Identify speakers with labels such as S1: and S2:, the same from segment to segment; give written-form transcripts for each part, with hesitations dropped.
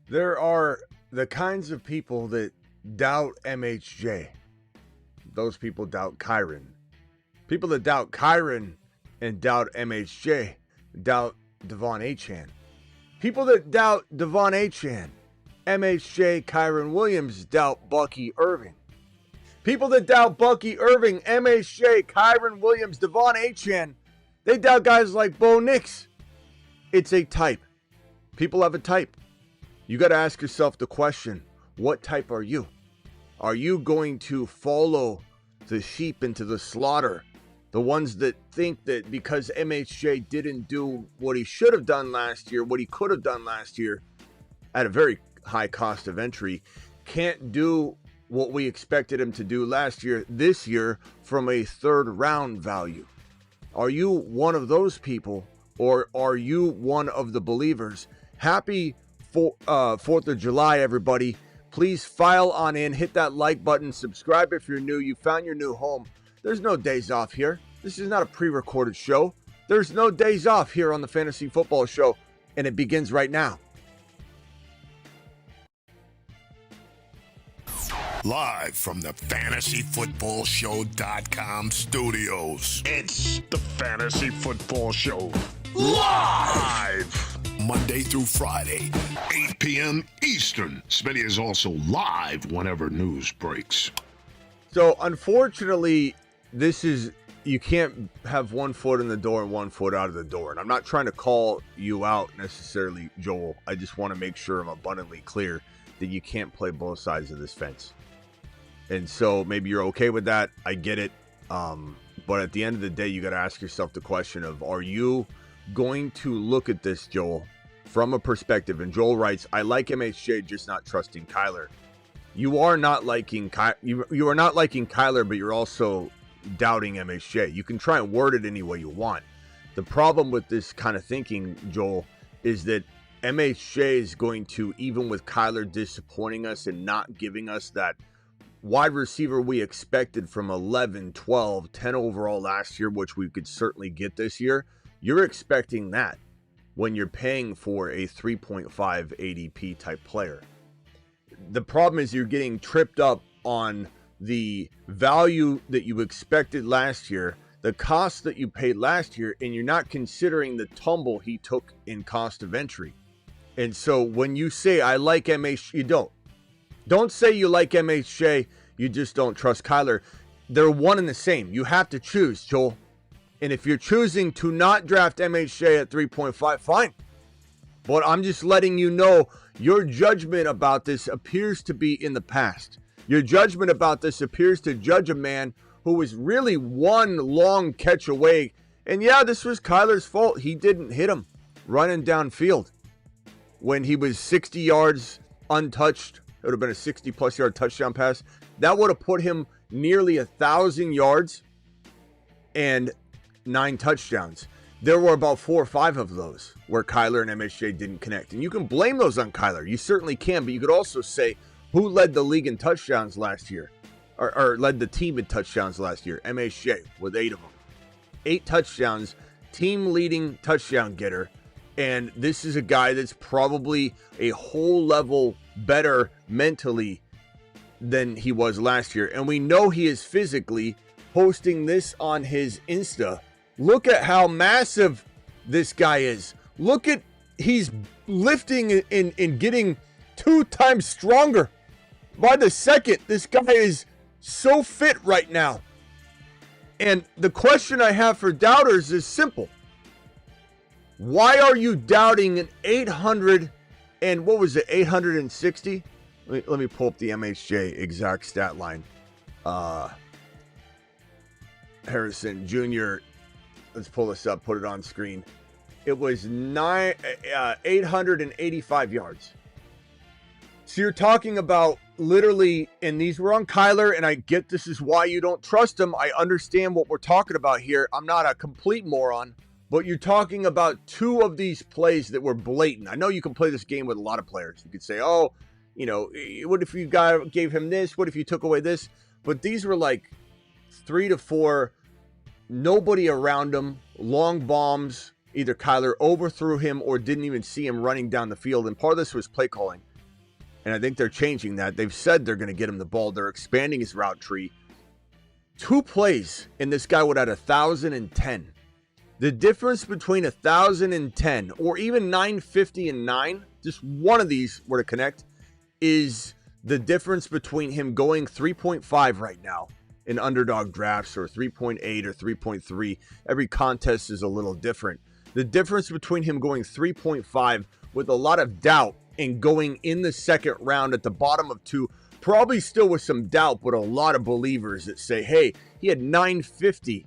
S1: There are the kinds of people that doubt MHJ. Those people doubt Kyron. People that doubt Kyron and doubt MHJ doubt Devon Achane. People that doubt Devon Achane, MHJ, Kyron Williams doubt Bucky Irving. People that doubt Bucky Irving, MHJ, Kyron Williams, Devon Achane, they doubt guys like Bo Nix. It's a type. People have a type. You got to ask yourself the question, what type are you? Are you going to follow the sheep into the slaughter? The ones that think that because MHJ didn't do what he should have done last year, what he could have done last year at a very high cost of entry, can't do what we expected him to do last year, this year, from a third round value. Are you one of those people, or are you one of the believers? Happy 4th of July, everybody. Please file on in, hit that like button, subscribe if you're new. You found your new home. There's no days off here. This is not a pre-recorded show. There's no days off here on the Fantasy Football Show, and it begins right now.
S2: Live from the FantasyFootballShow.com studios. It's the Fantasy Football Show. Live! Monday through Friday, 8 p.m. Eastern. Smitty is also live whenever news breaks.
S1: So, unfortunately, you can't have one foot in the door and one foot out of the door. And I'm not trying to call you out necessarily, Joel. I just want to make sure I'm abundantly clear that you can't play both sides of this fence. And so maybe you're okay with that. I get it. But at the end of the day, you got to ask yourself the question of, are you going to look at this, Joel, from a perspective? And Joel writes, I like MHJ, just not trusting Kyler. You are not liking you are not liking Kyler, but you're also doubting MHJ. You can try and word it any way you want. The problem with this kind of thinking, Joel, is that MHJ is going to, even with Kyler disappointing us and not giving us that wide receiver we expected from 11, 12, 10 overall last year, which we could certainly get this year, you're expecting that when you're paying for a 3.5 ADP type player. The problem is you're getting tripped up on the value that you expected last year, the cost that you paid last year, and you're not considering the tumble he took in cost of entry. And so when you say, I like MHJ, you don't. Don't say you like MHJ, you just don't trust Kyler. They're one and the same. You have to choose, Joel. And if you're choosing to not draft MHJ at 3.5, fine. But I'm just letting you know your judgment about this appears to be in the past. Your judgment about this appears to judge a man who was really one long catch away. And yeah, this was Kyler's fault. He didn't hit him running downfield. When he was 60 yards untouched, it would have been a 60-plus yard touchdown pass. That would have put him nearly 1,000 yards and 9 touchdowns. There were about 4 or 5 of those where Kyler and MHJ didn't connect. And you can blame those on Kyler. You certainly can. But you could also say, who led the league in touchdowns last year? Or led the team in touchdowns last year? MHJ with 8 of them. 8 touchdowns, team-leading touchdown getter. And this is a guy that's probably a whole level better mentally than he was last year. And we know he is physically posting this on his Insta. Look at how massive this guy is. Look at, he's lifting and getting 2 times stronger by the second. This guy is so fit right now. And the question I have for doubters is simple. Why are you doubting an 800 and what was it, 860? Let me pull up the MHJ exact stat line. Harrison Jr., let's pull this up, put it on screen. It was 885 yards. So you're talking about literally, and these were on Kyler, and I get this is why you don't trust him. I understand what we're talking about here. I'm not a complete moron, but you're talking about 2 of these plays that were blatant. I know you can play this game with a lot of players. You could say, oh, you know, what if you gave him this? What if you took away this? But these were like 3 to 4, nobody around him, long bombs. Either Kyler overthrew him or didn't even see him running down the field. And part of this was play calling. and I think they're changing that. They've said they're going to get him the ball. They're expanding his route tree. 2 plays, and this guy would have 1,010. The difference between 1,010 or even 950 and 9, just one of these were to connect, is the difference between him going 3.5 right now in underdog drafts, or 3.8 or 3.3. Every contest is a little different. The difference between him going 3.5 with a lot of doubt and going in the second round at the bottom of 2, probably still with some doubt, but a lot of believers that say, hey, he had 950.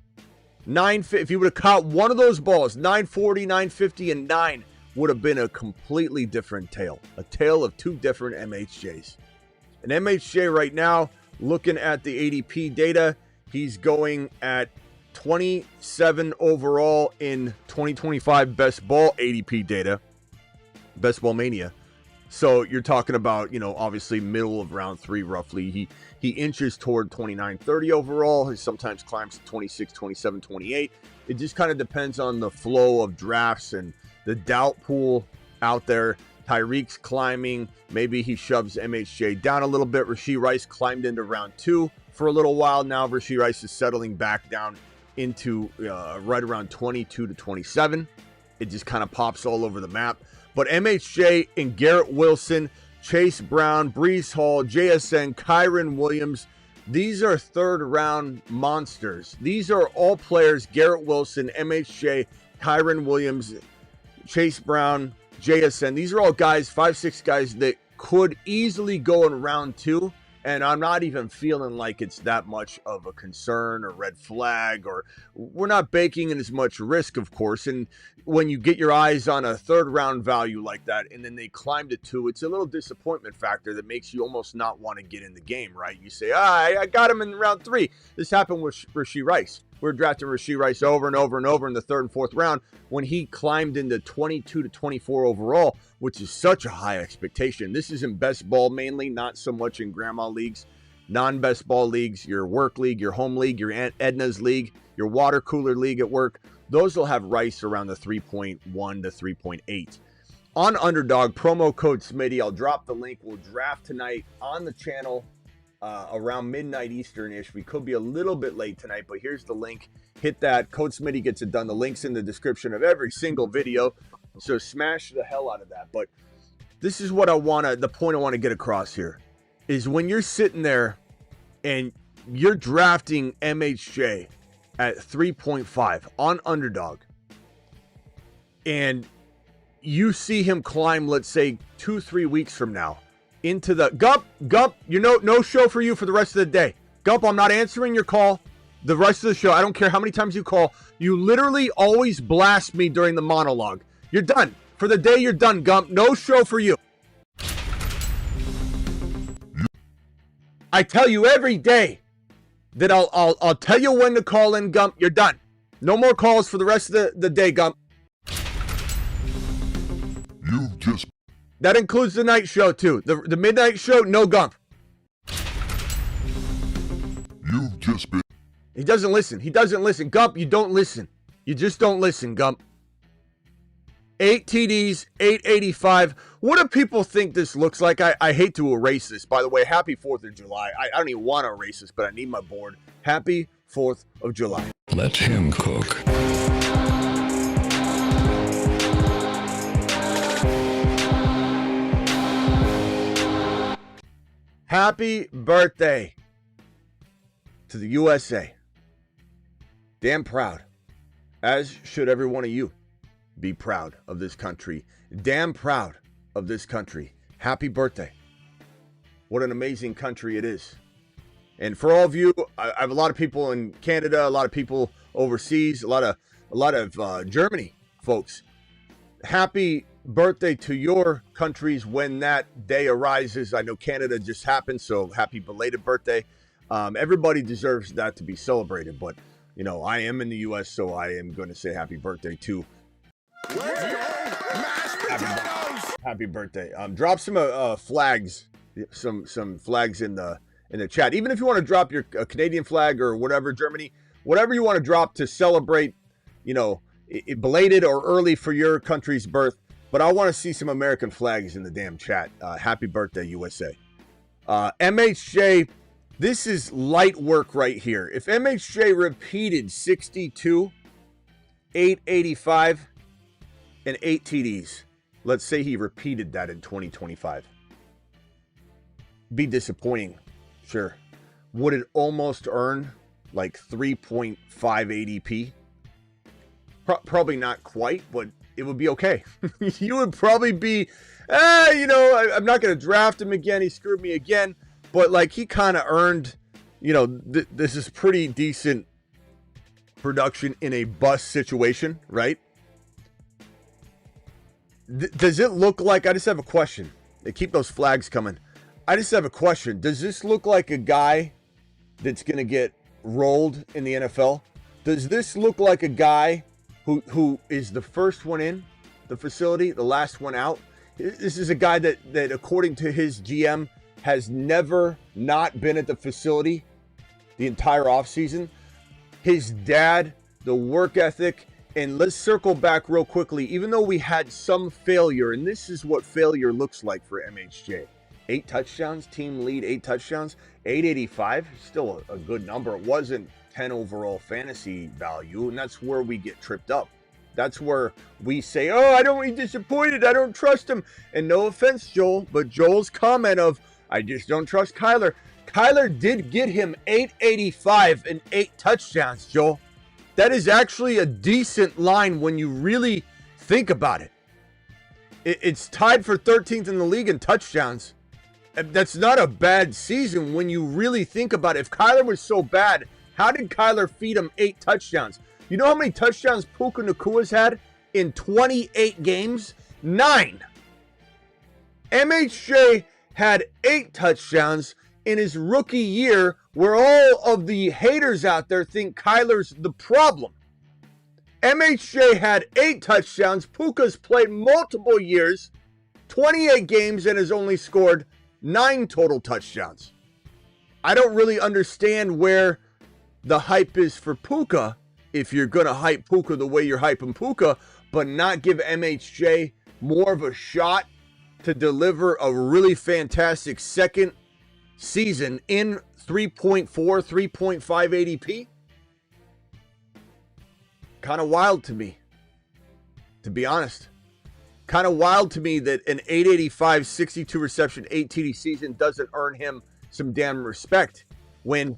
S1: If he would have caught one of those balls, 940, 950, and 9 would have been a completely different tale. A tale of 2 different MHJs. An MHJ right now, looking at the ADP data, he's going at 27 overall in 2025 best ball ADP data, best ball mania. So you're talking about, obviously middle of round 3 roughly. He inches toward 29, 30 overall. He sometimes climbs to 26, 27, 28. It just kind of depends on the flow of drafts and the doubt pool out there. Tyreek's climbing. Maybe he shoves MHJ down a little bit. Rashee Rice climbed into round 2 for a little while. Now Rashee Rice is settling back down into right around 22 to 27. It just kind of pops all over the map. But MHJ and Garrett Wilson, Chase Brown, Breece Hall, JSN, Kyron Williams, these are third-round monsters. These are all players, Garrett Wilson, MHJ, Kyron Williams, Chase Brown, JSN. These are all guys, 5-6 guys that could easily go in round 2. And I'm not even feeling like it's that much of a concern or red flag, or we're not baking in as much risk, of course. And when you get your eyes on a third round value like that, and then they climb to 2, it's a little disappointment factor that makes you almost not want to get in the game, right? You say, I got him in round 3. This happened with Rashee Rice. We're drafting Rashee Rice over and over and over in the 3rd and 4th round when he climbed into 22 to 24 overall, which is such a high expectation. This is in best ball mainly, not so much in grandma leagues, non-best ball leagues, your work league, your home league, your Aunt Edna's league, your water cooler league at work. Those will have Rice around the 3.1 to 3.8. On Underdog, promo code Smitty. I'll drop the link. We'll draft tonight on the channel. Around midnight Eastern-ish. We could be a little bit late tonight, but here's the link. Hit that. Code Smitty gets it done. The link's in the description of every single video, so smash the hell out of that. But this is what the point I want to get across here is when you're sitting there and you're drafting MHJ at 3.5 on Underdog, and you see him climb, let's say 2-3 weeks from now, into the Gump, no show for you for the rest of the day. Gump, I'm not answering your call the rest of the show. I don't care how many times you call. You literally always blast me during the monologue. You're done. For the day, you're done, Gump. No show for you. I tell you every day that I'll tell you when to call in, Gump. You're done. No more calls for the rest of the day, Gump.
S2: You've just...
S1: That includes the night show, too. The midnight show, no Gump.
S2: You've just been...
S1: He doesn't listen. Gump, you don't listen. You just don't listen, Gump. 8 TDs, 885. What do people think this looks like? I hate to erase this. By the way, happy 4th of July. I don't even want to erase this, but I need my board. Happy 4th of July.
S2: Let him cook.
S1: Happy birthday to the USA. Damn proud. As should every one of you be proud of this country. Damn proud of this country. Happy birthday. What an amazing country it is. And for all of you, I have a lot of people in Canada, a lot of people overseas, a lot of Germany folks. Happy birthday to your countries when that day arises. I know Canada just happened, so happy belated birthday. Everybody deserves that to be celebrated, but I am in the U.S., so I am going to say happy birthday to. Happy birthday. Drop some flags, some flags in the chat. Even if you want to drop your Canadian flag or whatever, Germany, whatever you want to drop to celebrate, belated or early for your country's birth. but I want to see some American flags in the damn chat. Happy birthday, USA. MHJ, this is light work right here. If MHJ repeated 62, 885, and 8 TDs, let's say he repeated that in 2025. Be disappointing, sure. Would it almost earn like 3.5 ADP? Probably not quite, but it would be okay. You would probably be, I'm not going to draft him again. He screwed me again. But like he kind of earned, this is pretty decent production in a bust situation, right? Does it look like, I just have a question. They keep those flags coming. I just have a question. Does this look like a guy that's going to get rolled in the NFL? Does this look like a guy who is the first one in the facility, the last one out? This is a guy that according to his GM, has never not been at the facility the entire offseason. His dad, the work ethic, and let's circle back real quickly. Even though we had some failure, and this is what failure looks like for MHJ. 8 touchdowns, team lead, 8 touchdowns, 885, still a good number. It wasn't 10 overall fantasy value, and that's where we get tripped up. That's where we say, I don't be disappointed, I don't trust him. And no offense, Joel, but Joel's comment of, I just don't trust Kyler. Kyler did get him 885 and 8 touchdowns, Joel. That is actually a decent line when you really think about it. It's tied for 13th in the league in touchdowns. That's not a bad season when you really think about it. If Kyler was so bad, how did Kyler feed him 8 touchdowns? You know how many touchdowns Puka Nakua's had in 28 games? 9. MHJ had 8 touchdowns in his rookie year, where all of the haters out there think Kyler's the problem. MHJ had 8 touchdowns. Puka's played multiple years, 28 games, and has only scored 9 total touchdowns. I don't really understand where the hype is for Puka if you're going to hype Puka the way you're hyping Puka, but not give MHJ more of a shot to deliver a really fantastic second season in 3.4, 3.5 ADP. Kind of wild to me, to be honest. Kind of wild to me that an 885, 62 reception, 8 TD season doesn't earn him some damn respect when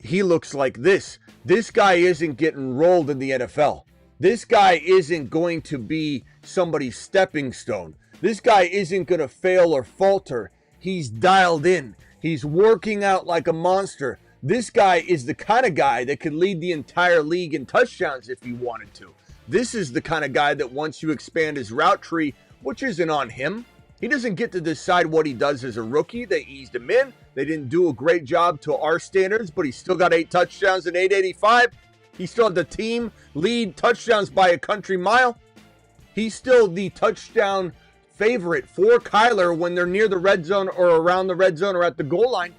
S1: he looks like this. This guy isn't getting rolled in the NFL. This guy isn't going to be somebody's stepping stone. This guy isn't going to fail or falter. He's dialed in. He's working out like a monster. This guy is the kind of guy that could lead the entire league in touchdowns if he wanted to. This is the kind of guy that once you expand his route tree, which isn't on him, he doesn't get to decide what he does as a rookie. They eased him in. They didn't do a great job to our standards, but he still got 8 touchdowns and 885. He still had the team lead touchdowns by a country mile. He's still the touchdown favorite for Kyler when they're near the red zone or around the red zone or at the goal line.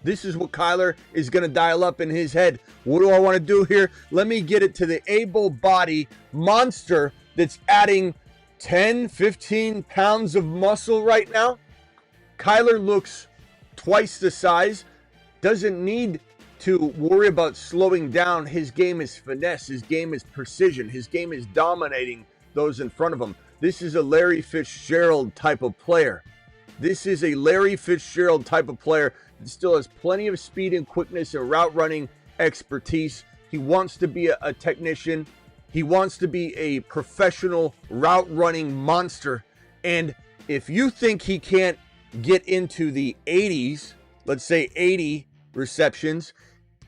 S1: This is what Kyler is going to dial up in his head. What do I want to do here? Let me get it to the able-bodied monster that's adding 10, 15 pounds of muscle right now. Kyler looks twice the size, doesn't need to worry about slowing down. His game is finesse. His game is precision. His game is dominating those in front of him. This is a Larry Fitzgerald type of player. This is a Larry Fitzgerald type of player that still has plenty of speed and quickness and route running expertise. He wants to be a technician. He wants to be a professional route running monster. And if you think he can't get into the 80s, let's say 80 receptions,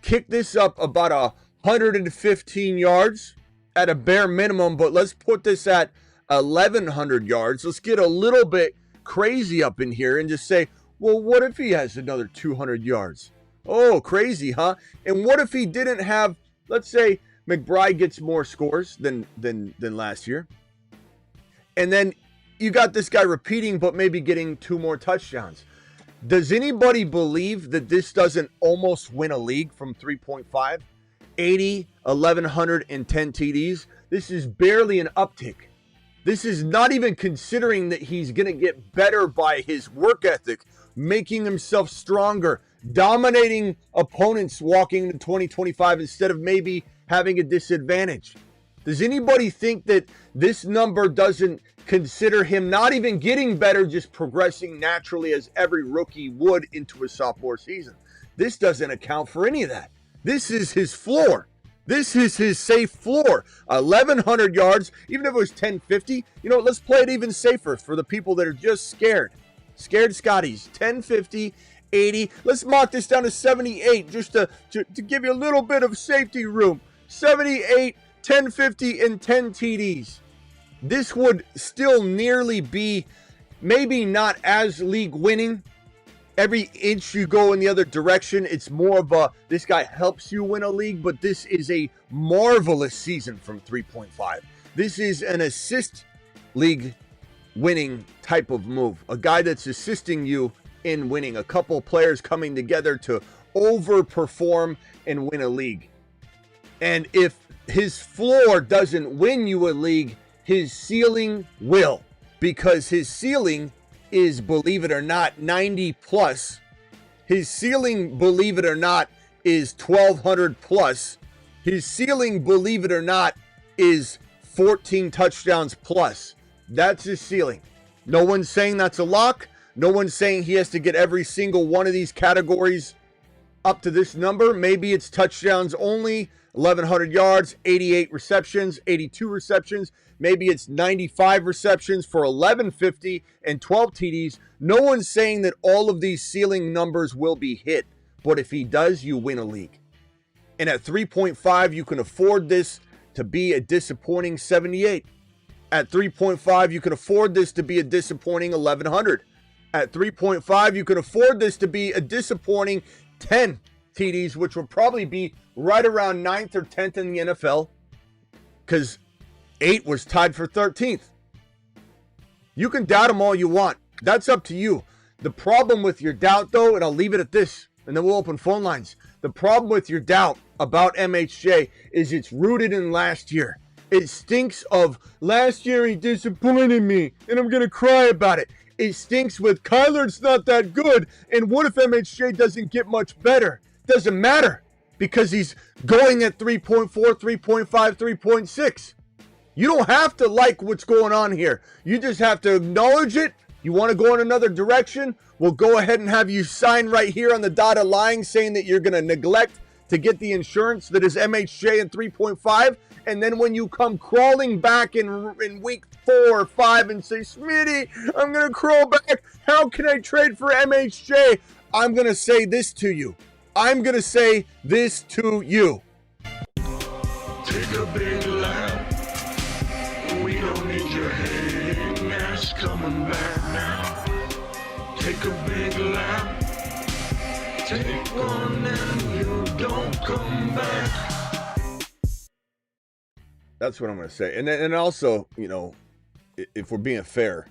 S1: kick this up about 115 yards at a bare minimum, but let's put this at 1,100 yards. Let's get a little bit crazy up in here and just say, well, what if he has another 200 yards? Oh, crazy, huh? And what if he didn't have, let's say McBride gets more scores than last year. And then you got this guy repeating, but maybe getting 2 more touchdowns. Does anybody believe that this doesn't almost win a league from 3.5? 80, 1,110 TDs. This is barely an uptick. This is not even considering that he's going to get better by his work ethic, making himself stronger, dominating opponents walking into 2025 instead of maybe having a disadvantage. Does anybody think that this number doesn't consider him not even getting better, just progressing naturally as every rookie would into a sophomore season? This doesn't account for any of that. This is his floor. This is his safe floor. 1,100 yards, even if it was 1050. You know, let's play it even safer for the people that are just scared. Scared Scotties. 1050, 80. Let's mark this down to 78 just to give you a little bit of safety room. 78, 1050, and 10 TDs. This would still nearly be maybe not as league winning. Every inch you go in the other direction, it's more of a, this guy helps you win a league, but this is a marvelous season from 3.5. This is an assist league winning type of move. A guy that's assisting you in winning. A couple players coming together to overperform and win a league. And if his floor doesn't win you a league, his ceiling will. Because his ceiling is, believe it or not, 90 plus. His ceiling, believe it or not, is 1,200 plus. His ceiling, believe it or not, is 14 touchdowns plus. That's his ceiling. No one's saying that's a lock. No one's saying he has to get every single one of these categories up to this number. Maybe it's touchdowns only, 1,100 yards, 88 receptions, 82 receptions. Maybe it's 95 receptions for 1,150 and 12 TDs. No one's saying that all of these ceiling numbers will be hit. But if he does, you win a league. And at 3.5, you can afford this to be a disappointing 78. At 3.5, you can afford this to be a disappointing 1,100. At 3.5, you can afford this to be a disappointing 10 TDs, which will probably be right around 9th or 10th in the NFL, because 8 was tied for 13th. You can doubt him all you want. That's up to you. The problem with your doubt, though, and I'll leave it at this, and then we'll open phone lines. The problem with your doubt about MHJ is it's rooted in last year. It stinks of last year he disappointed me, and I'm going to cry about it. It stinks with Kyler's not that good, and what if MHJ doesn't get much better? Doesn't matter, because he's going at 3.4, 3.5, 3.6. You don't have to like what's going on here. You just have to acknowledge it. You want to go in another direction? We'll go ahead and have you sign right here on the dotted line saying that you're going to neglect to get the insurance that is MHJ in 3.5. And then when you come crawling back in week 4 or 5 and say, Smitty, I'm going to crawl back. How can I trade for MHJ? I'm going to say this to you. I'm going to say this to you.
S3: Take a big lap. We don't need your hating ass coming back now. Take a big lap. Take one and you don't come back.
S1: That's what I'm going to say. And also, you know, if we're being fair,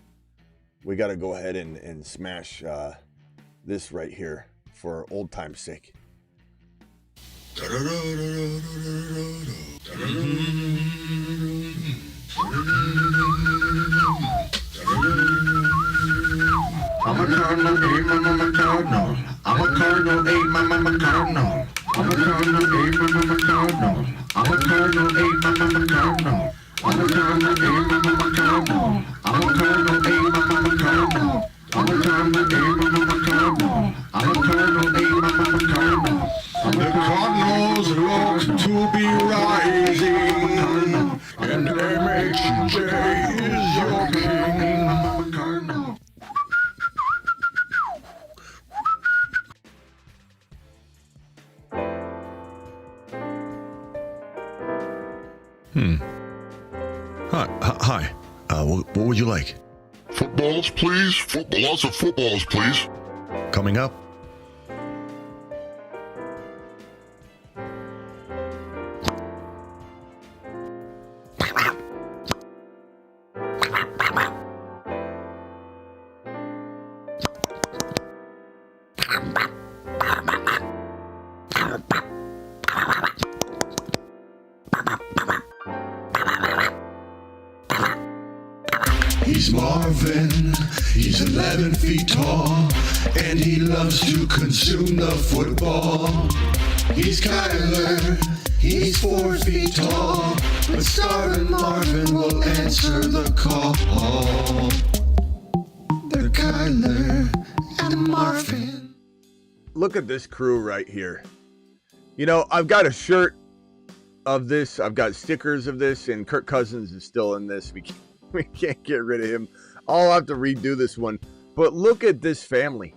S1: we got to go ahead and smash this right here for old time's sake.
S3: I'm a Cardinal, hey, I'm a Cardinal. I'm a Cardinal, hey, I'm a Cardinal. I'm a Cardinal, hey, I'm a Cardinal. I'm a Cardinal, hey, I'm a Cardinal. I'm a Cardinal, hey, I'm a Cardinal. I'm a Cardinal, hey, I'm a Cardinal. I'm a Cardinal, hey, I'm a Cardinal. I'm a Cardinal, hey, I'm a Cardinal. The Cardinals look to be rising, and MHJ is your king. I'm a Cardinal.
S2: Hi. What would you like? Footballs, please. Lots of footballs, please. Coming up. He's Marvin, he's 11 feet tall, and he loves to consume the football. He's Kyler, he's 4 feet tall, but starving Marvin will answer the call. They're Kyler and Marvin.
S1: Look at this crew right here. You know, I've got a shirt of this. I've got stickers of this, and Kirk Cousins is still in this. We can't get rid of him. I'll have to redo this one. But look at this family.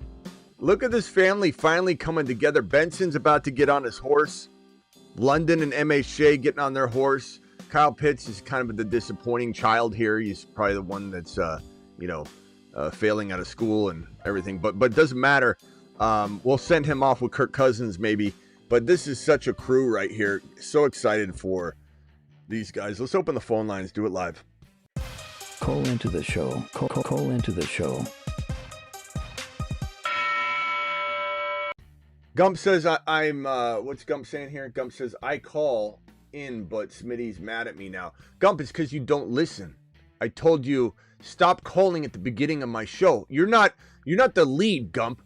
S1: Look at this family finally coming together. Benson's about to get on his horse. London and MHJ getting on their horse. Kyle Pitts is kind of the disappointing child here. He's probably the one that's, failing out of school and everything. But it doesn't matter. We'll send him off with Kirk Cousins maybe. But this is such a crew right here. So excited for these guys. Let's open the phone lines. Do it live.
S4: Call into the show. Call into the show.
S1: Gump says, I'm what's Gump saying here? Gump says, I call in, but Smitty's mad at me now. Gump, it's because you don't listen. I told you, stop calling at the beginning of my show. You're not the lead, Gump.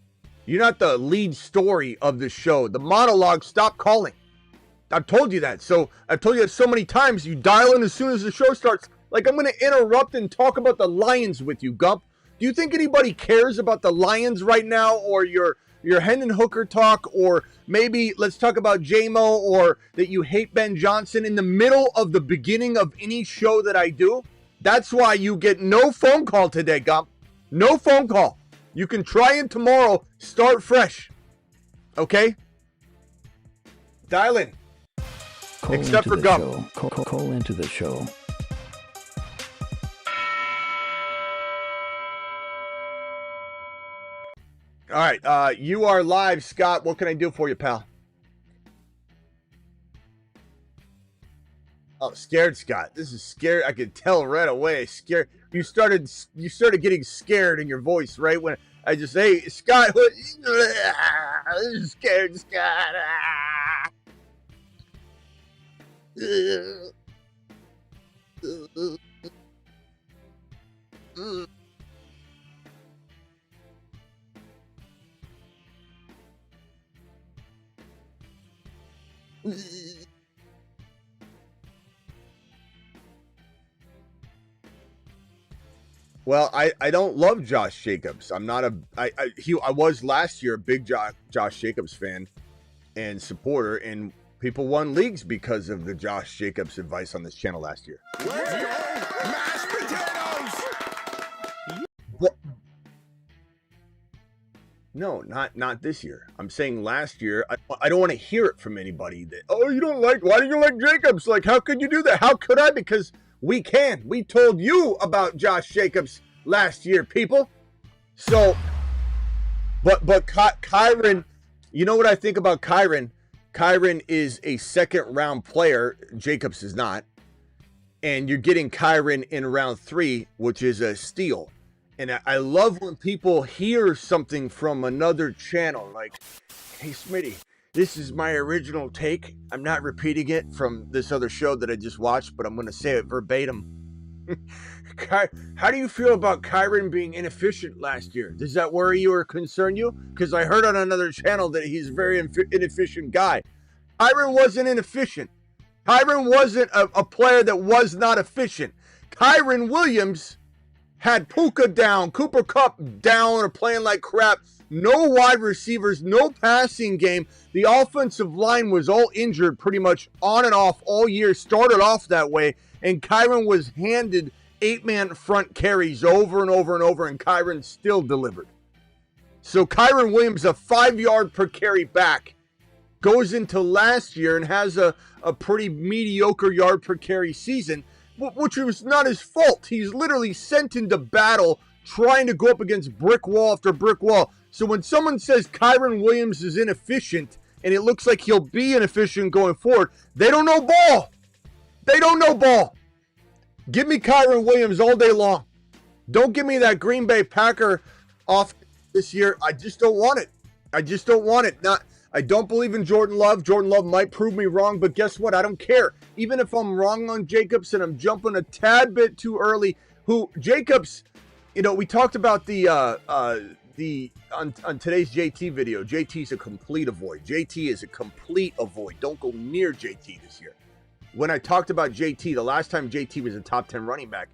S1: You're not the lead story of the show. The monologue, stop calling. I've told you that. So I've told you that so many times. You dial in as soon as the show starts. Like I'm going to interrupt and talk about the Lions with you, Gump. Do you think anybody cares about the Lions right now, or your Hendon Hooker talk, or maybe let's talk about J-Mo, or that you hate Ben Johnson in the middle of the beginning of any show that I do? That's why you get no phone call today, Gump. No phone call. You can try it tomorrow. Start fresh. Okay? Dial in. Except for Gump.
S4: Call into the show.
S1: All right, you are live, Scott. What can I do for you, pal? Oh, scared, Scott. This is scared. I could tell right away. Scared. You started getting scared in your voice right when I just say, hey, Scott. What? This is scared, Scott. Well, I don't love Josh Jacobs. I'm not I was last year a big Josh Jacobs fan and supporter, and people won leagues because of the Josh Jacobs advice on this channel last year.
S2: Let's go, mashed potatoes!
S1: What? No, not this year. I'm saying last year. I don't want to hear it from anybody that, oh, you don't like, why do you like Jacobs? Like, how could you do that? How could I? Because we can. We told you about Josh Jacobs last year, people. So, but Kyren, you know what I think about Kyren? Kyren is a second round player. Jacobs is not. And you're getting Kyren in round 3, which is a steal. And I love when people hear something from another channel, like, hey, Smitty, this is my original take. I'm not repeating it from this other show that I just watched, but I'm going to say it verbatim. How do you feel about Kyren being inefficient last year? Does that worry you or concern you? Because I heard on another channel that he's a very inefficient guy. Kyren wasn't inefficient. Kyren wasn't a player that was not efficient. Kyren Williams had Puka down, Cooper Kupp down, or playing like crap. No wide receivers, no passing game. The offensive line was all injured pretty much on and off all year. Started off that way, and Kyren was handed 8-man front carries over and over and over, and Kyren still delivered. So Kyren Williams, a 5-yard per carry back, goes into last year and has a pretty mediocre yard per carry season, which was not his fault. He's literally sent into battle trying to go up against brick wall after brick wall. So when someone says Kyren Williams is inefficient and it looks like he'll be inefficient going forward, they don't know ball. They don't know ball. Give me Kyren Williams all day long. Don't give me that Green Bay Packer off this year. I just don't want it. I just don't want it. I don't believe in Jordan Love. Jordan Love might prove me wrong, but guess what? I don't care. Even if I'm wrong on Jacobs and I'm jumping a tad bit too early, who Jacobs, we talked about on today's JT video. JT's a complete avoid. JT is a complete avoid. Don't go near JT this year. When I talked about JT, the last time JT was a top 10 running back,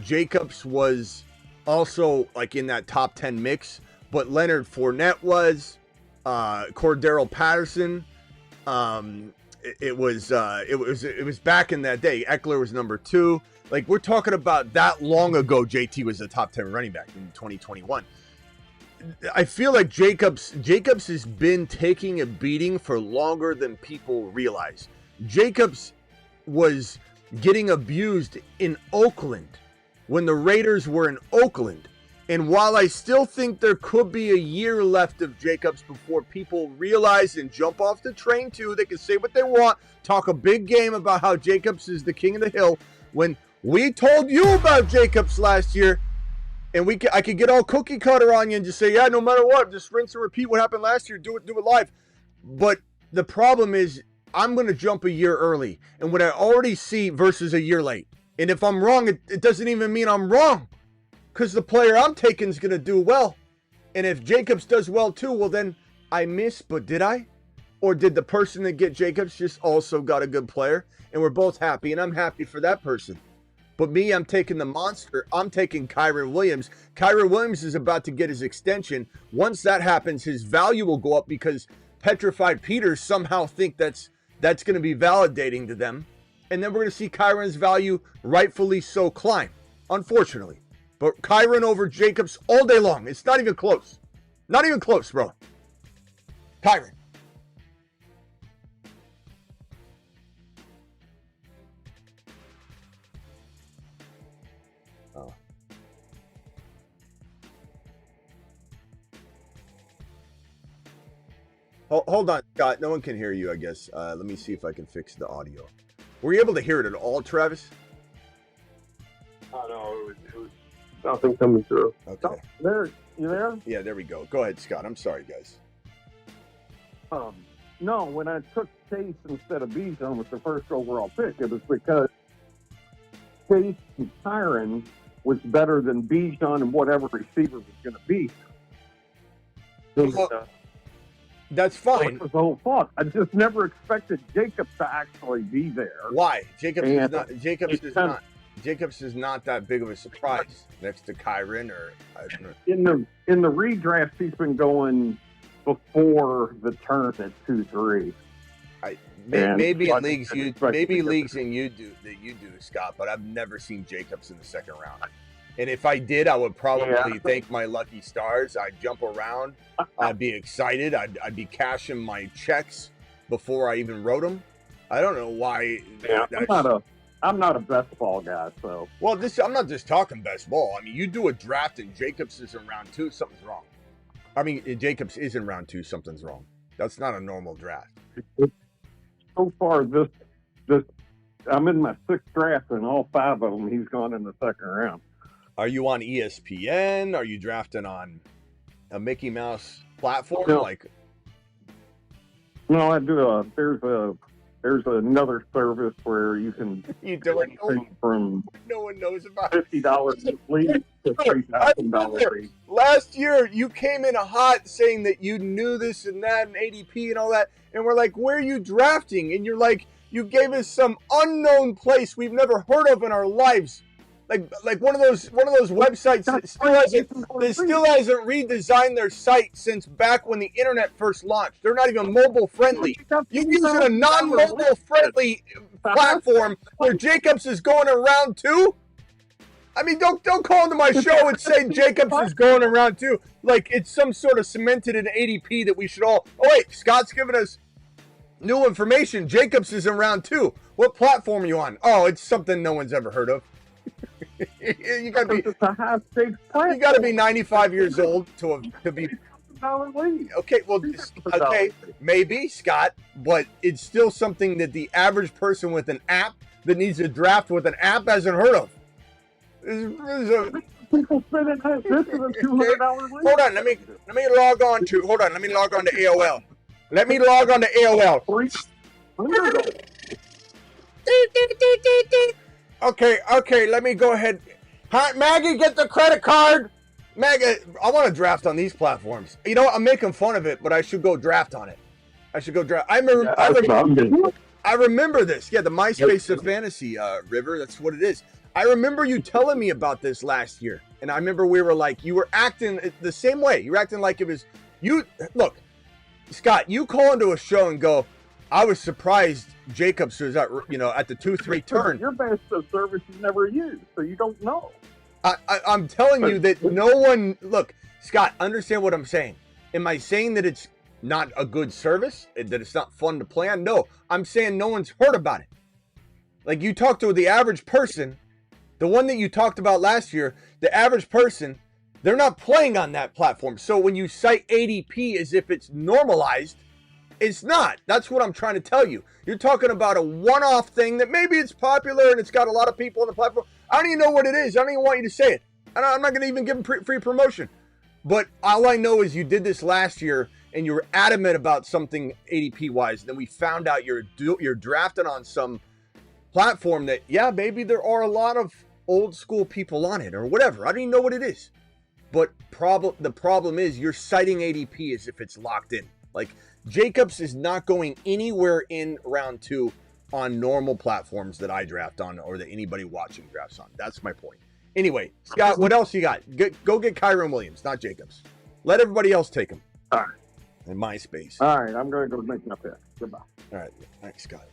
S1: Jacobs was also like in that top 10 mix, but Leonard Fournette was, Cordero Patterson. It was back in that day. Eckler was number 2. Like, we're talking about that long ago. JT was a top 10 running back in 2021. I feel like Jacobs has been taking a beating for longer than people realize. Jacobs was getting abused in Oakland when the Raiders were in Oakland. And while I still think there could be a year left of Jacobs before people realize and jump off the train too, they can say what they want, talk a big game about how Jacobs is the king of the hill. When we told you about Jacobs last year, and I could get all cookie cutter on you and just say, yeah, no matter what, just rinse and repeat what happened last year, do it live. But the problem is, I'm going to jump a year early, and what I already see versus a year late. And if I'm wrong, it doesn't even mean I'm wrong, because the player I'm taking is going to do well. And if Jacobs does well too, well then I missed, but did I? Or did the person that get Jacobs just also got a good player? And we're both happy, and I'm happy for that person. But me, I'm taking the monster. I'm taking Kyren Williams. Kyren Williams is about to get his extension. Once that happens, his value will go up because Petrified Peters somehow think that's going to be validating to them. And then we're going to see Kyren's value rightfully so climb, unfortunately. But Kyren over Jacobs all day long. It's not even close. Not even close, bro. Kyren. Hold on, Scott. No one can hear you, I guess. Let me see if I can fix the audio. Were you able to hear it at all, Travis?
S5: Oh, no, it was nothing coming through.
S1: Okay.
S5: Oh, there, you there?
S1: Yeah, there we go. Go ahead, Scott. I'm sorry, guys.
S5: No, when I took Chase instead of Bijan with the first overall pick, it was because Chase and Kyren was better than Bijan and whatever receiver was going to be.
S1: Well, that's fine.
S5: That was the whole thought. I just never expected Jacobs to actually be there.
S1: Why? Jacobs is not that big of a surprise next to Kyren or I don't know.
S5: In the redraft, he's been going before the turn at 2-3.
S1: Maybe in leagues you do, Scott, but I've never seen Jacobs in the second round. And if I did, I would probably thank my lucky stars. I'd jump around. I'd be excited. I'd be cashing my checks before I even wrote them. I don't know why.
S5: Yeah, I'm not a best ball guy, so.
S1: Well, I'm not just talking best ball. I mean, you do a draft and Jacobs is in round 2, something's wrong. I mean, Jacobs is in round 2, something's wrong. That's not a normal draft.
S5: So far, this I'm in my 6th draft, and all 5 of them he's gone in the second round.
S1: Are you on ESPN? Are you drafting on a Mickey Mouse platform?
S5: No, no, I do. There's another service where you can do anything from
S1: no one knows about
S5: $50 a lead to $3,000.
S1: Last year, you came in hot saying that you knew this and that and ADP and all that, and we're like, "Where are you drafting?" And you're like, "You gave us some unknown place we've never heard of in our lives." Like one of those websites that still hasn't redesigned their site since back when the internet first launched. They're not even mobile friendly. You're using a non-mobile friendly platform where Jacobs is going around 2. I mean, don't call into my show and say Jacobs is going around 2 like it's some sort of cemented in ADP that we should all. Oh wait, Scott's giving us new information. Jacobs is in round 2. What platform are you on? Oh, it's something no one's ever heard of. You gotta be 95 years old to be. Okay, well, okay, maybe Scott, but it's still something that the average person with an app that needs a draft with an app hasn't heard of.
S5: People spending this is a $200 league.
S1: Hold on, let me log on to AOL. Let me log on to AOL. Okay, let me go ahead. Hi, Maggie, get the credit card. Maggie, I want to draft on these platforms. You know what? I'm making fun of it, but I should go draft on it. I should go draft. I remember this. Yeah, the MySpace of fantasy, River. That's what it is. I remember you telling me about this last year, and I remember we were like, you were acting the same way. You were acting like it was you. Look, Scott, you call into a show and go, I was surprised Jacobs was at, at the 2-3 turn.
S5: Your best of service is never used, so you don't know.
S1: I'm telling you that no one. Look, Scott, understand what I'm saying. Am I saying that it's not a good service, that it's not fun to play on? No, I'm saying no one's heard about it. Like, you talk to the average person, the one that you talked about last year, the average person, they're not playing on that platform. So when you cite ADP as if it's normalized, it's not. That's what I'm trying to tell you. You're talking about a one-off thing that maybe it's popular and it's got a lot of people on the platform. I don't even know what it is. I don't even want you to say it. I'm not going to even give them free promotion. But all I know is you did this last year and you were adamant about something ADP-wise. Then we found out you're drafting on some platform that, yeah, maybe there are a lot of old school people on it or whatever. I don't even know what it is. But the problem is you're citing ADP as if it's locked in. Like, Jacobs is not going anywhere in round 2 on normal platforms that I draft on or that anybody watching drafts on. That's my point. Anyway, Scott, what else you got? Go get Kyron Williams, not Jacobs. Let everybody else take him.
S5: All right.
S1: In MySpace.
S5: All right, I'm going to go make my pick. Goodbye.
S1: All right. Thanks, Scott.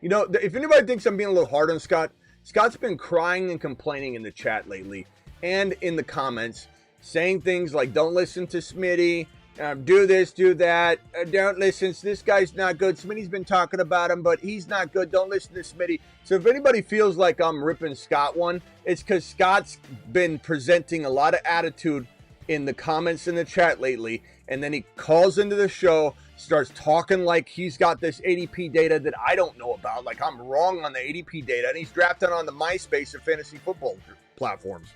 S1: You know, if anybody thinks I'm being a little hard on Scott, Scott's been crying and complaining in the chat lately and in the comments, saying things like, don't listen to Smitty, do this, do that, don't listen, this guy's not good. Smitty's been talking about him, but he's not good. Don't listen to Smitty. So if anybody feels like I'm ripping Scott one, it's because Scott's been presenting a lot of attitude in the comments in the chat lately, and then he calls into the show, starts talking like he's got this ADP data that I don't know about, like I'm wrong on the ADP data, and he's drafting on the MySpace of fantasy football platforms.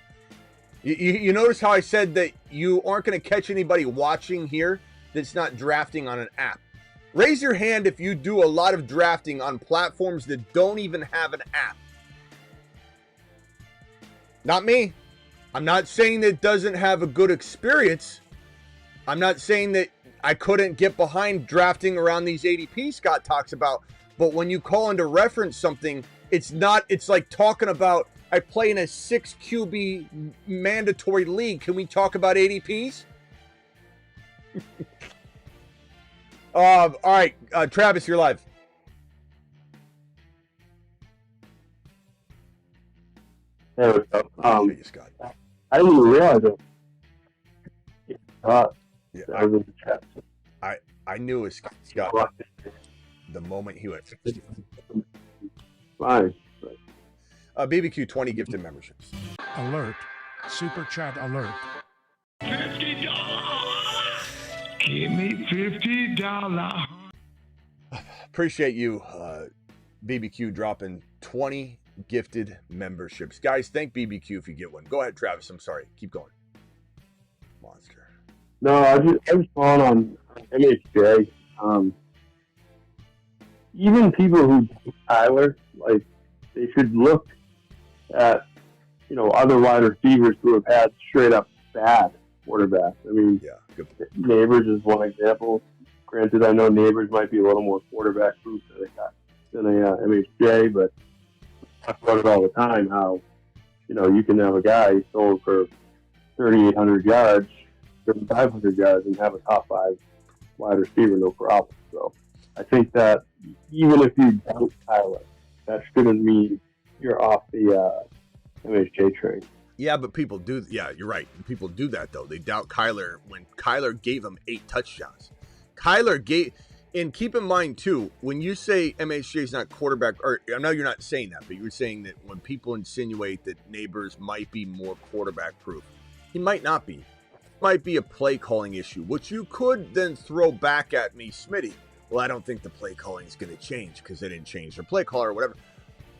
S1: You notice how I said that you aren't going to catch anybody watching here that's not drafting on an app. Raise your hand if you do a lot of drafting on platforms that don't even have an app. Not me. I'm not saying that it doesn't have a good experience. I'm not saying that I couldn't get behind drafting around these ADP Scott talks about. But when you call into reference something, it's like talking about, I play in a 6 QB mandatory league. Can we talk about ADPs? All right, Travis, you're live.
S6: There we go.
S1: Scott.
S6: I didn't even realize it.
S1: Yeah,
S6: I was in the chat.
S1: I knew it was Scott the moment he went.
S6: Fine.
S1: BBQ 20 gifted memberships.
S7: Alert. Super chat alert.
S3: $50. Give me $50.
S1: Appreciate you, BBQ, dropping 20 gifted memberships. Guys, thank BBQ if you get one. Go ahead, Travis. I'm sorry. Keep going. Monster.
S6: No, I was calling on MHJ. Even people who do Tyler, like, they should look at, other wide receivers who have had straight up bad quarterbacks. I mean,
S1: yeah, good.
S6: Neighbors is one example. Granted, I know Neighbors might be a little more quarterback proof than a MHJ, but I talk about it all the time how, you can have a guy sold for 3,800 yards, 3,500 yards, and have a top 5 wide receiver, no problem. So I think that even if you doubt Tyler, that shouldn't mean you're off the MHJ train.
S1: Yeah, but people do. Yeah, you're right. People do that, though. They doubt Kyler when Kyler gave him 8 touchdowns. And keep in mind, too, when you say MHJ is not quarterback, or I know you're not saying that, but you're saying that when people insinuate that Neighbors might be more quarterback proof, he might not be. It might be a play calling issue, which you could then throw back at me, Smitty. Well, I don't think the play calling is going to change because they didn't change their play caller or whatever.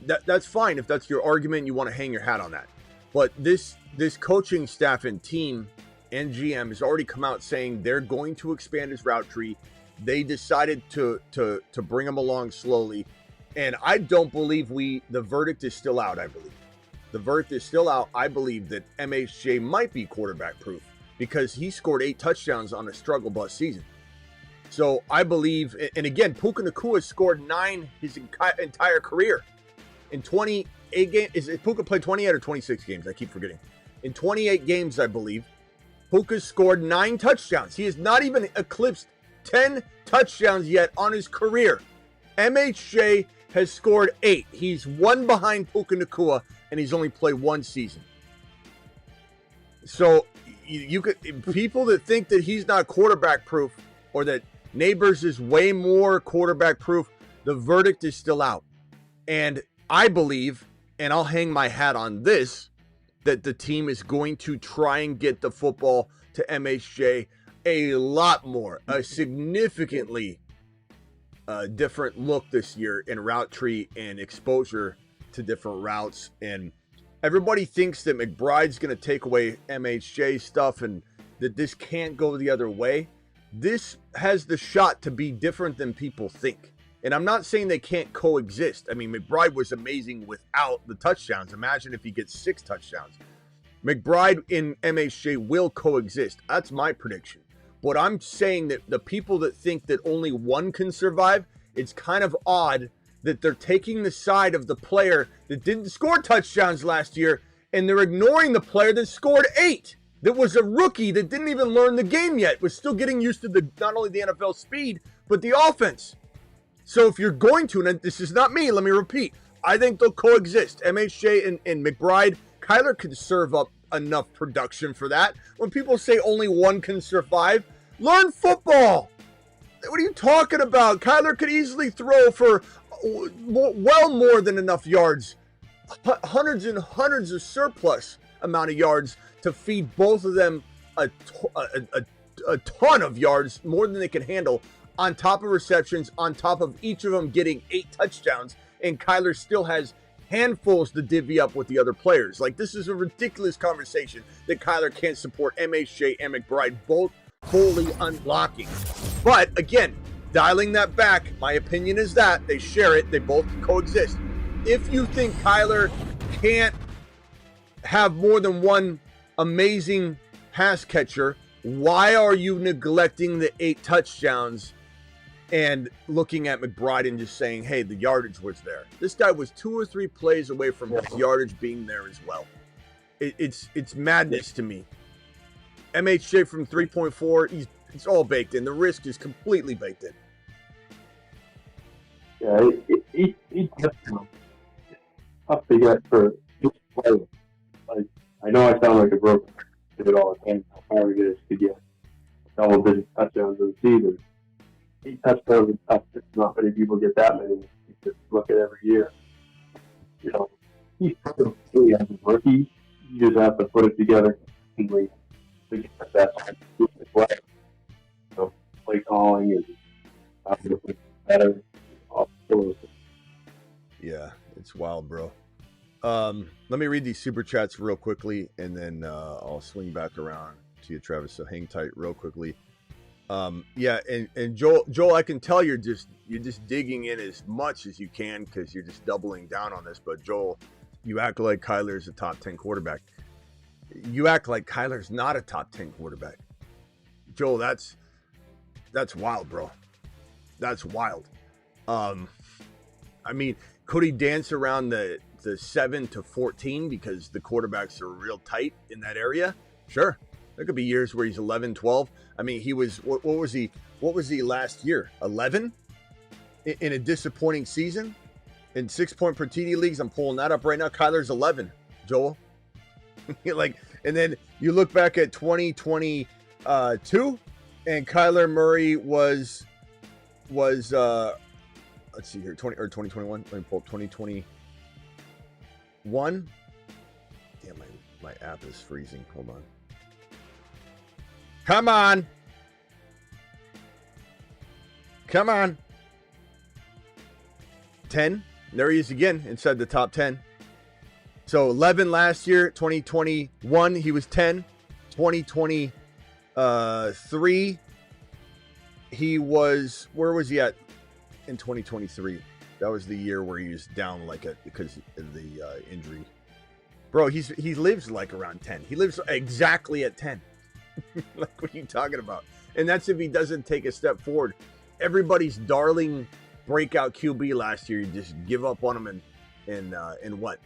S1: That's fine if that's your argument. You want to hang your hat on that. But this coaching staff and team and GM has already come out saying they're going to expand his route tree. They decided to bring him along slowly. And I don't believe the verdict is still out, I believe. the verdict is still out. I believe that MHJ might be quarterback proof because he scored 8 touchdowns on a struggle bus season. So I believe, and again, Puka Nacua scored 9 his entire career in 28 games. Is Puka played 28 or 26 games? I keep forgetting. In 28 games, I believe, Puka scored 9 touchdowns. He has not even eclipsed 10 touchdowns yet on his career. MHJ has scored 8. He's 1 behind Puka Nacua, and he's only played 1 season. So you could, people that think that he's not quarterback proof or that Neighbors is way more quarterback proof, the verdict is still out. And I believe, and I'll hang my hat on this, that the team is going to try and get the football to MHJ a lot more, a significantly different look this year in route tree and exposure to different routes. And everybody thinks that McBride's going to take away MHJ stuff and that this can't go the other way. This has the shot to be different than people think. And I'm not saying they can't coexist. I mean, McBride was amazing without the touchdowns. Imagine if he gets 6 touchdowns. McBride in MHJ will coexist. That's my prediction. But I'm saying that the people that think that only one can survive, it's kind of odd that they're taking the side of the player that didn't score touchdowns last year, and they're ignoring the player that scored 8. That was a rookie that didn't even learn the game yet, was still getting used to the not only the NFL speed, but the offense. So if you're going to, and this is not me, let me repeat, I think they'll coexist. MHJ and McBride, Kyler could serve up enough production for that. When people say only one can survive, learn football. What are you talking about? Kyler could easily throw for well more than enough yards. Hundreds and hundreds of surplus amount of yards to feed both of them a ton of yards, more than they can handle, on top of receptions, on top of each of them getting 8 touchdowns, and Kyler still has handfuls to divvy up with the other players. Like, this is a ridiculous conversation that Kyler can't support MHJ and McBride both fully unlocking. But again, dialing that back, my opinion is that they share it, they both can coexist. If you think Kyler can't have more than one amazing pass catcher, why are you neglecting the 8 touchdowns and looking at McBride and just saying, hey, the yardage was there? This guy was 2 or 3 plays away from his yardage being there as well. It's madness to me. MHJ from 3.4, it's all baked in. The risk is completely baked in.
S6: Yeah, he's tough to get for each player. Like, I know I sound like a broken record all the time, how hard it is to get double-digit touchdowns in the season. 8 touchdowns is tough. Not many people get that many. You just look at every year. You know, he's really as a rookie. You just have to put it together consistently to get that time to play. So, play calling is better.
S1: Yeah, it's wild, bro. Let me read these super chats real quickly, and then I'll swing back around to you, Travis. So hang tight real quickly. Yeah, and Joel, I can tell you're just digging in as much as you can because you're just doubling down on this. But Joel, you act like Kyler's a top 10 quarterback. You act like Kyler's not a top 10 quarterback. Joel, that's wild, bro. That's wild. I mean, could he dance around the 7 to 14 because the quarterbacks are real tight in that area? Sure. There could be years where he's 11, 12. I mean, he was, what was he last year? 11 in a disappointing season in 6-point per TD leagues. I'm pulling that up right now. Kyler's 11, Joel. Like, and then you look back at 2022 and Kyler Murray was let's see here, 2021. Let me pull up 2021. Damn, my app is freezing. Hold on. Come on. 10. There he is again inside the top 10. So 11 last year, 2021, he was 10. 2023, he was, where was he at in 2023? That was the year where he was down because of the injury. Bro, he lives like around 10. He lives exactly at 10. Like, what are you talking about? And that's if he doesn't take a step forward. Everybody's darling breakout QB last year, you just give up on him and what?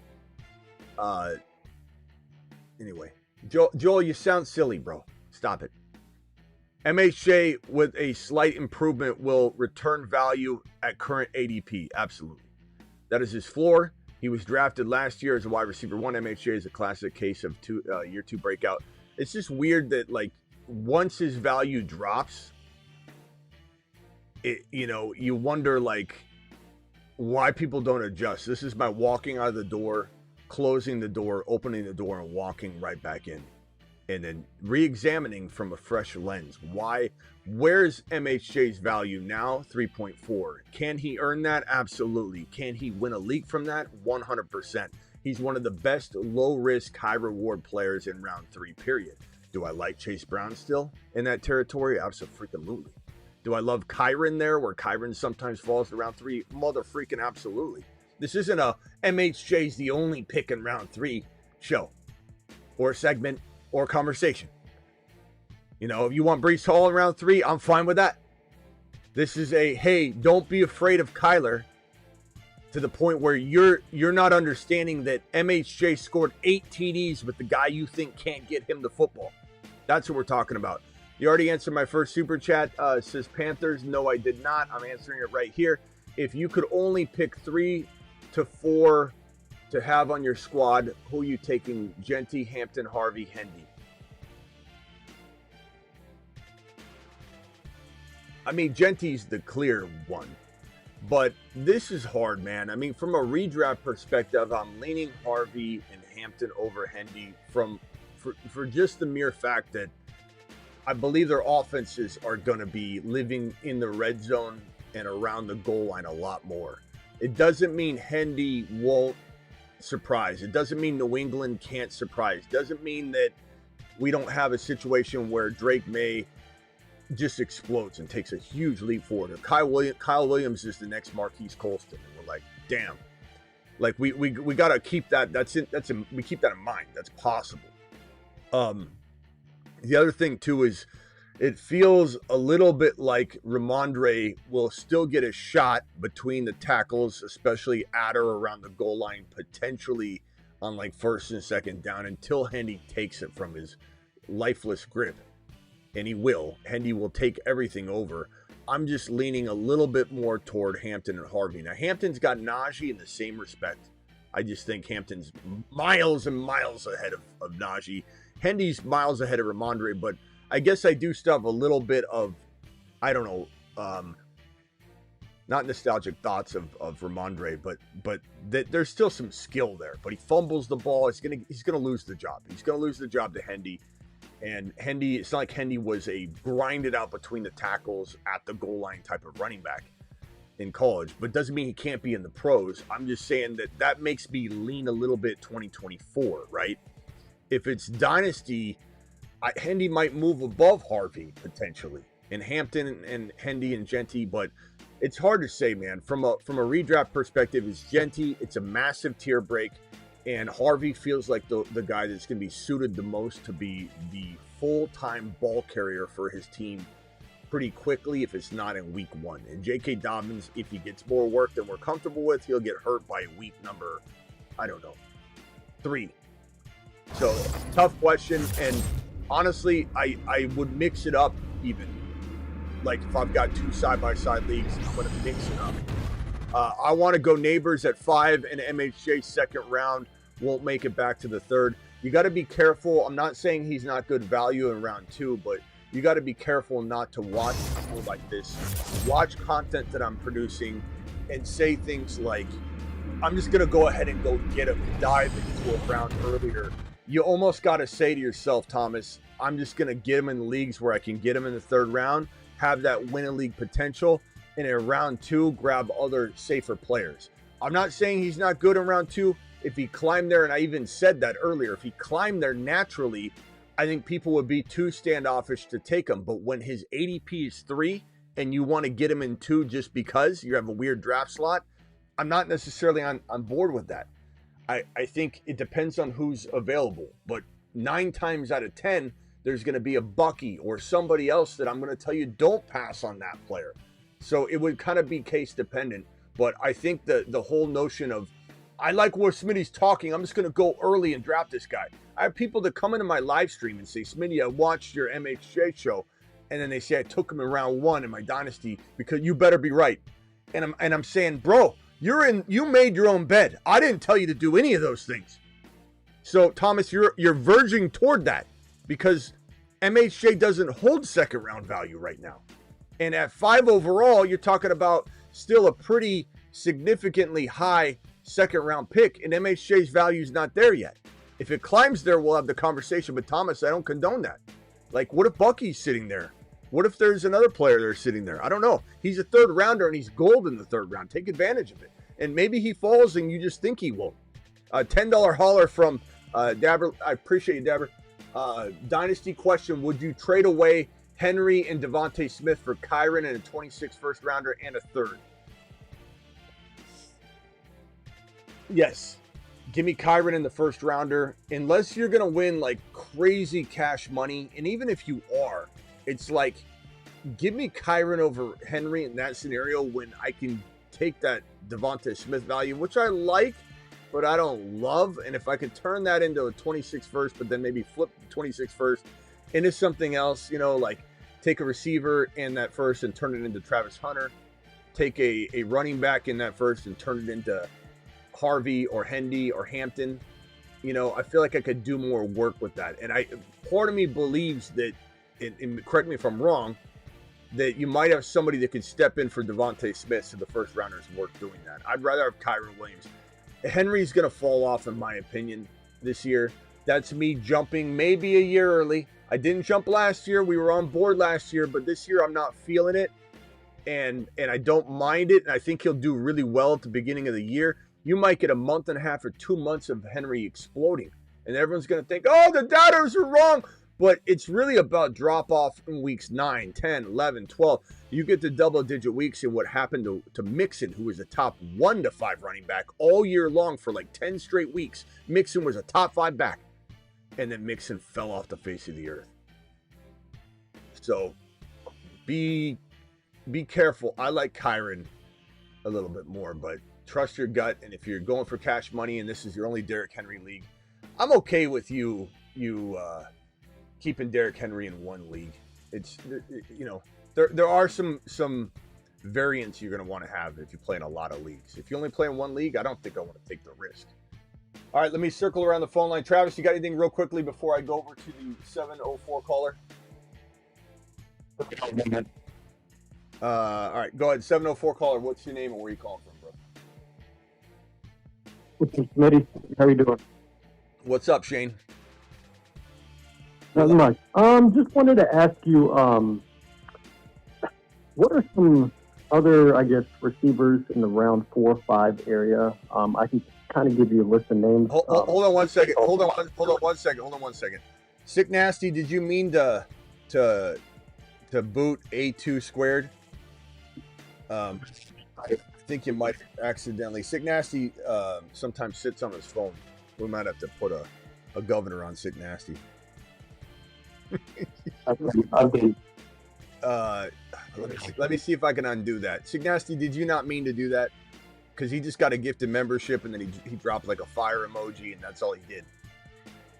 S1: Anyway, Joel, you sound silly, bro. Stop it. MHJ with a slight improvement will return value at current ADP. Absolutely. That is his floor. He was drafted last year as a wide receiver 1. MHJ is a classic case of year 2 breakout. It's just weird that, like, once his value drops, you wonder, like, why people don't adjust. This is my walking out of the door, closing the door, opening the door, and walking right back in. And then re-examining from a fresh lens. Where's MHJ's value now? 3.4. Can he earn that? Absolutely. Can he win a league from that? 100%. He's one of the best low-risk, high-reward players in round 3, period. Do I like Chase Brown still in that territory? Absolutely. Do I love Kyron there, where Kyron sometimes falls to round 3? Mother-freaking absolutely. This isn't a MHJ's the only pick in round 3 show or segment or conversation. If you want Breece Hall in round 3, I'm fine with that. This is a, hey, don't be afraid of Kyler, to the point where you're not understanding that MHJ scored 8 TDs with the guy you think can't get him the football. That's what we're talking about. You already answered my first super chat. Says Panthers. No, I did not. I'm answering it right here. If you could only pick 3 to 4 to have on your squad, who are you taking? Genty, Hampton, Harvey, Hendy. I mean, Genty's the clear one. But this is hard, man. I mean, from a redraft perspective, I'm leaning Harvey and Hampton over Hendy for just the mere fact that I believe their offenses are going to be living in the red zone and around the goal line a lot more. It doesn't mean Hendy won't surprise. It doesn't mean New England can't surprise. It doesn't mean that we don't have a situation where Drake May just explodes and takes a huge leap forward. Or Kyle Williams is the next Marquise Colston, and we're like, damn. Like we got to keep that. We keep that in mind. That's possible. The other thing too is it feels a little bit like Ramondre will still get a shot between the tackles, especially at or around the goal line, potentially on like first and second down, until Hendy takes it from his lifeless grip. And he will. Hendy will take everything over. I'm just leaning a little bit more toward Hampton and Harvey. Now, Hampton's got Najee in the same respect. I just think Hampton's miles and miles ahead of Najee. Hendy's miles ahead of Ramondre, but I guess I do still have a little bit of, I don't know, not nostalgic thoughts of Ramondre, but there's still some skill there. But he fumbles the ball. He's gonna lose the job. He's gonna lose the job to Hendy. And Hendy, it's not like Hendy was a grinded out between the tackles at the goal line type of running back in college, but doesn't mean he can't be in the pros. I'm just saying that makes me lean a little bit 2024, right? If it's dynasty, Hendy might move above Harvey potentially, and Hampton and Hendy and Genty, but it's hard to say, man. From a redraft perspective, it's Genty. It's a massive tier break. And Harvey feels like the guy that's going to be suited the most to be the full-time ball carrier for his team pretty quickly if it's not in week 1. And J.K. Dobbins, if he gets more work than we're comfortable with, he'll get hurt by week number, 3. So, tough question. And honestly, I would mix it up even. Like, if I've got 2 side-by-side leagues, I'm going to mix it up. I want to go Neighbors at 5 and MHJ second round. Won't make it back to the 3rd. You got to be careful. I'm not saying he's not good value in round 2, but you got to be careful not to watch people like this. Watch content that I'm producing and say things like, I'm just going to go ahead and go get him and dive into a round earlier. You almost got to say to yourself, Thomas, I'm just going to get him in leagues where I can get him in the 3rd round, have that win a league potential, and in round 2, grab other safer players. I'm not saying he's not good in round 2. If he climbed there, and I even said that earlier, if he climbed there naturally, I think people would be too standoffish to take him. But when his ADP is 3 and you want to get him in 2 just because you have a weird draft slot, I'm not necessarily on board with that. I think it depends on who's available, but 9 times out of 10, there's going to be a Bucky or somebody else that I'm going to tell you don't pass on that player. So it would kind of be case dependent. But I think the whole notion of, I like where Smitty's talking, I'm just going to go early and draft this guy. I have people that come into my live stream and say, Smitty, I watched your MHJ show. And then they say I took him in round 1 in my dynasty because you better be right. And I'm saying, bro, you made your own bed. I didn't tell you to do any of those things. So Thomas, you're verging toward that because MHJ doesn't hold second round value right now. And at 5 overall, you're talking about still a pretty significantly high second round pick, and MHJ's value is not there yet. If it climbs there, we'll have the conversation. But Thomas, I don't condone that. Like, what if Bucky's sitting there? What if there's another player there sitting there? I don't know. He's a third rounder and he's gold in the third round. Take advantage of it. And maybe he falls and you just think he won't. $10 hauler from Dabber. I appreciate you, Dabber. Dynasty question: would you trade away Henry and Devontae Smith for Kyron and a 26 first rounder and a third? Yes. Give me Kyron in the first rounder. Unless you're going to win like crazy cash money. And even if you are, it's like, give me Kyron over Henry in that scenario when I can take that Devontae Smith value, which I like, but I don't love. And if I could turn that into a 26 first, but then maybe flip the 26 first into something else, like take a receiver in that first and turn it into Travis Hunter, take a running back in that first and turn it into Harvey or Hendy or Hampton. I feel like I could do more work with that. And part of me believes that, and correct me if I'm wrong, that you might have somebody that could step in for Devontae Smith, so the first rounder is worth doing that. I'd rather have Kyron Williams. Henry's going to fall off, in my opinion, this year. That's me jumping maybe a year early. I didn't jump last year. We were on board last year, but this year I'm not feeling it, and I don't mind it, and I think he'll do really well at the beginning of the year. You might get a month and a half or 2 months of Henry exploding, and everyone's going to think, oh, the doubters are wrong. But it's really about drop-off in weeks 9, 10, 11, 12. You get to double-digit weeks in what happened to Mixon, who was a top 1 to 5 running back all year long for like 10 straight weeks. Mixon was a top 5 back. And then Mixon fell off the face of the earth. So be careful. I like Kyron a little bit more, but trust your gut. And if you're going for cash money and this is your only Derrick Henry league, I'm okay with you keeping Derrick Henry in one league. It's, there are some variants you're going to want to have if you play in a lot of leagues. If you only play in one league, I don't think I want to take the risk. All right, let me circle around the phone line. Travis, you got anything real quickly before I go over to the 704 caller? All right, go ahead. 704 caller, what's your name and where are you calling from, bro?
S6: This is Smitty. How you doing?
S1: What's up, Shane?
S6: Not much. Just wanted to ask you, what are some other, I guess, receivers in the round 4 or 5 area? I can kind of give you a list of names.
S1: Hold on one second. Hold on one second. Sick Nasty, did you mean to boot A2 squared? I think you might accidentally. Sick Nasty sometimes sits on his phone. We might have to put a governor on Sick Nasty. Let me see if I can undo that. Sick Nasty, did you not mean to do that? Because he just got a gifted membership and then he dropped like a fire emoji and that's all he did.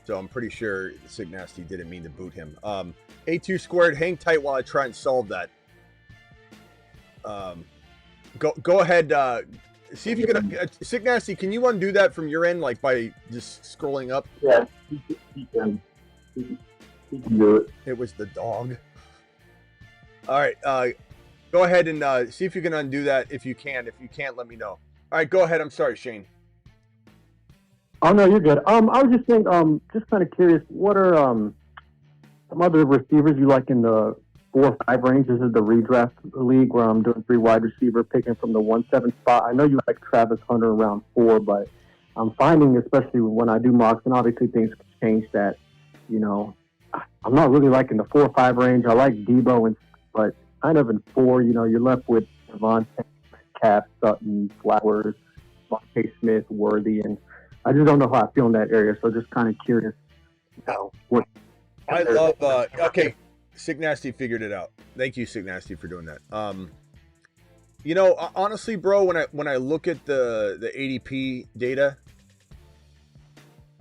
S1: So I'm pretty sure Sick Nasty didn't mean to boot him. A2 squared, hang tight while I try and solve that. Go ahead. See if you can. Sick Nasty, can you undo that from your end, like by just scrolling up?
S6: Yeah, he can. He can do it.
S1: It was the dog. All right. Go ahead and see if you can undo that if you can. If you can't, let me know. All right, go ahead. I'm sorry, Shane.
S6: Oh, no, you're good. I was just saying, just kind of curious, what are some other receivers you like in the 4 or 5 range? This is the redraft league where I'm doing 3 wide receiver, picking from the 1-7 spot. I know you like Travis Hunter around 4, but I'm finding, especially when I do mocks, and obviously things can change, that, I'm not really liking the 4 or 5 range. I like Debo, but kind of in 4, you're left with Devontae, Cap, Sutton, Flowers, Monte Smith, Worthy, and
S8: I just don't know how I feel in that area. So just kind of curious. What
S1: I love. Okay, Sick Nasty figured it out. Thank you, Sick Nasty, for doing that. Honestly, bro, when I look at the ADP data,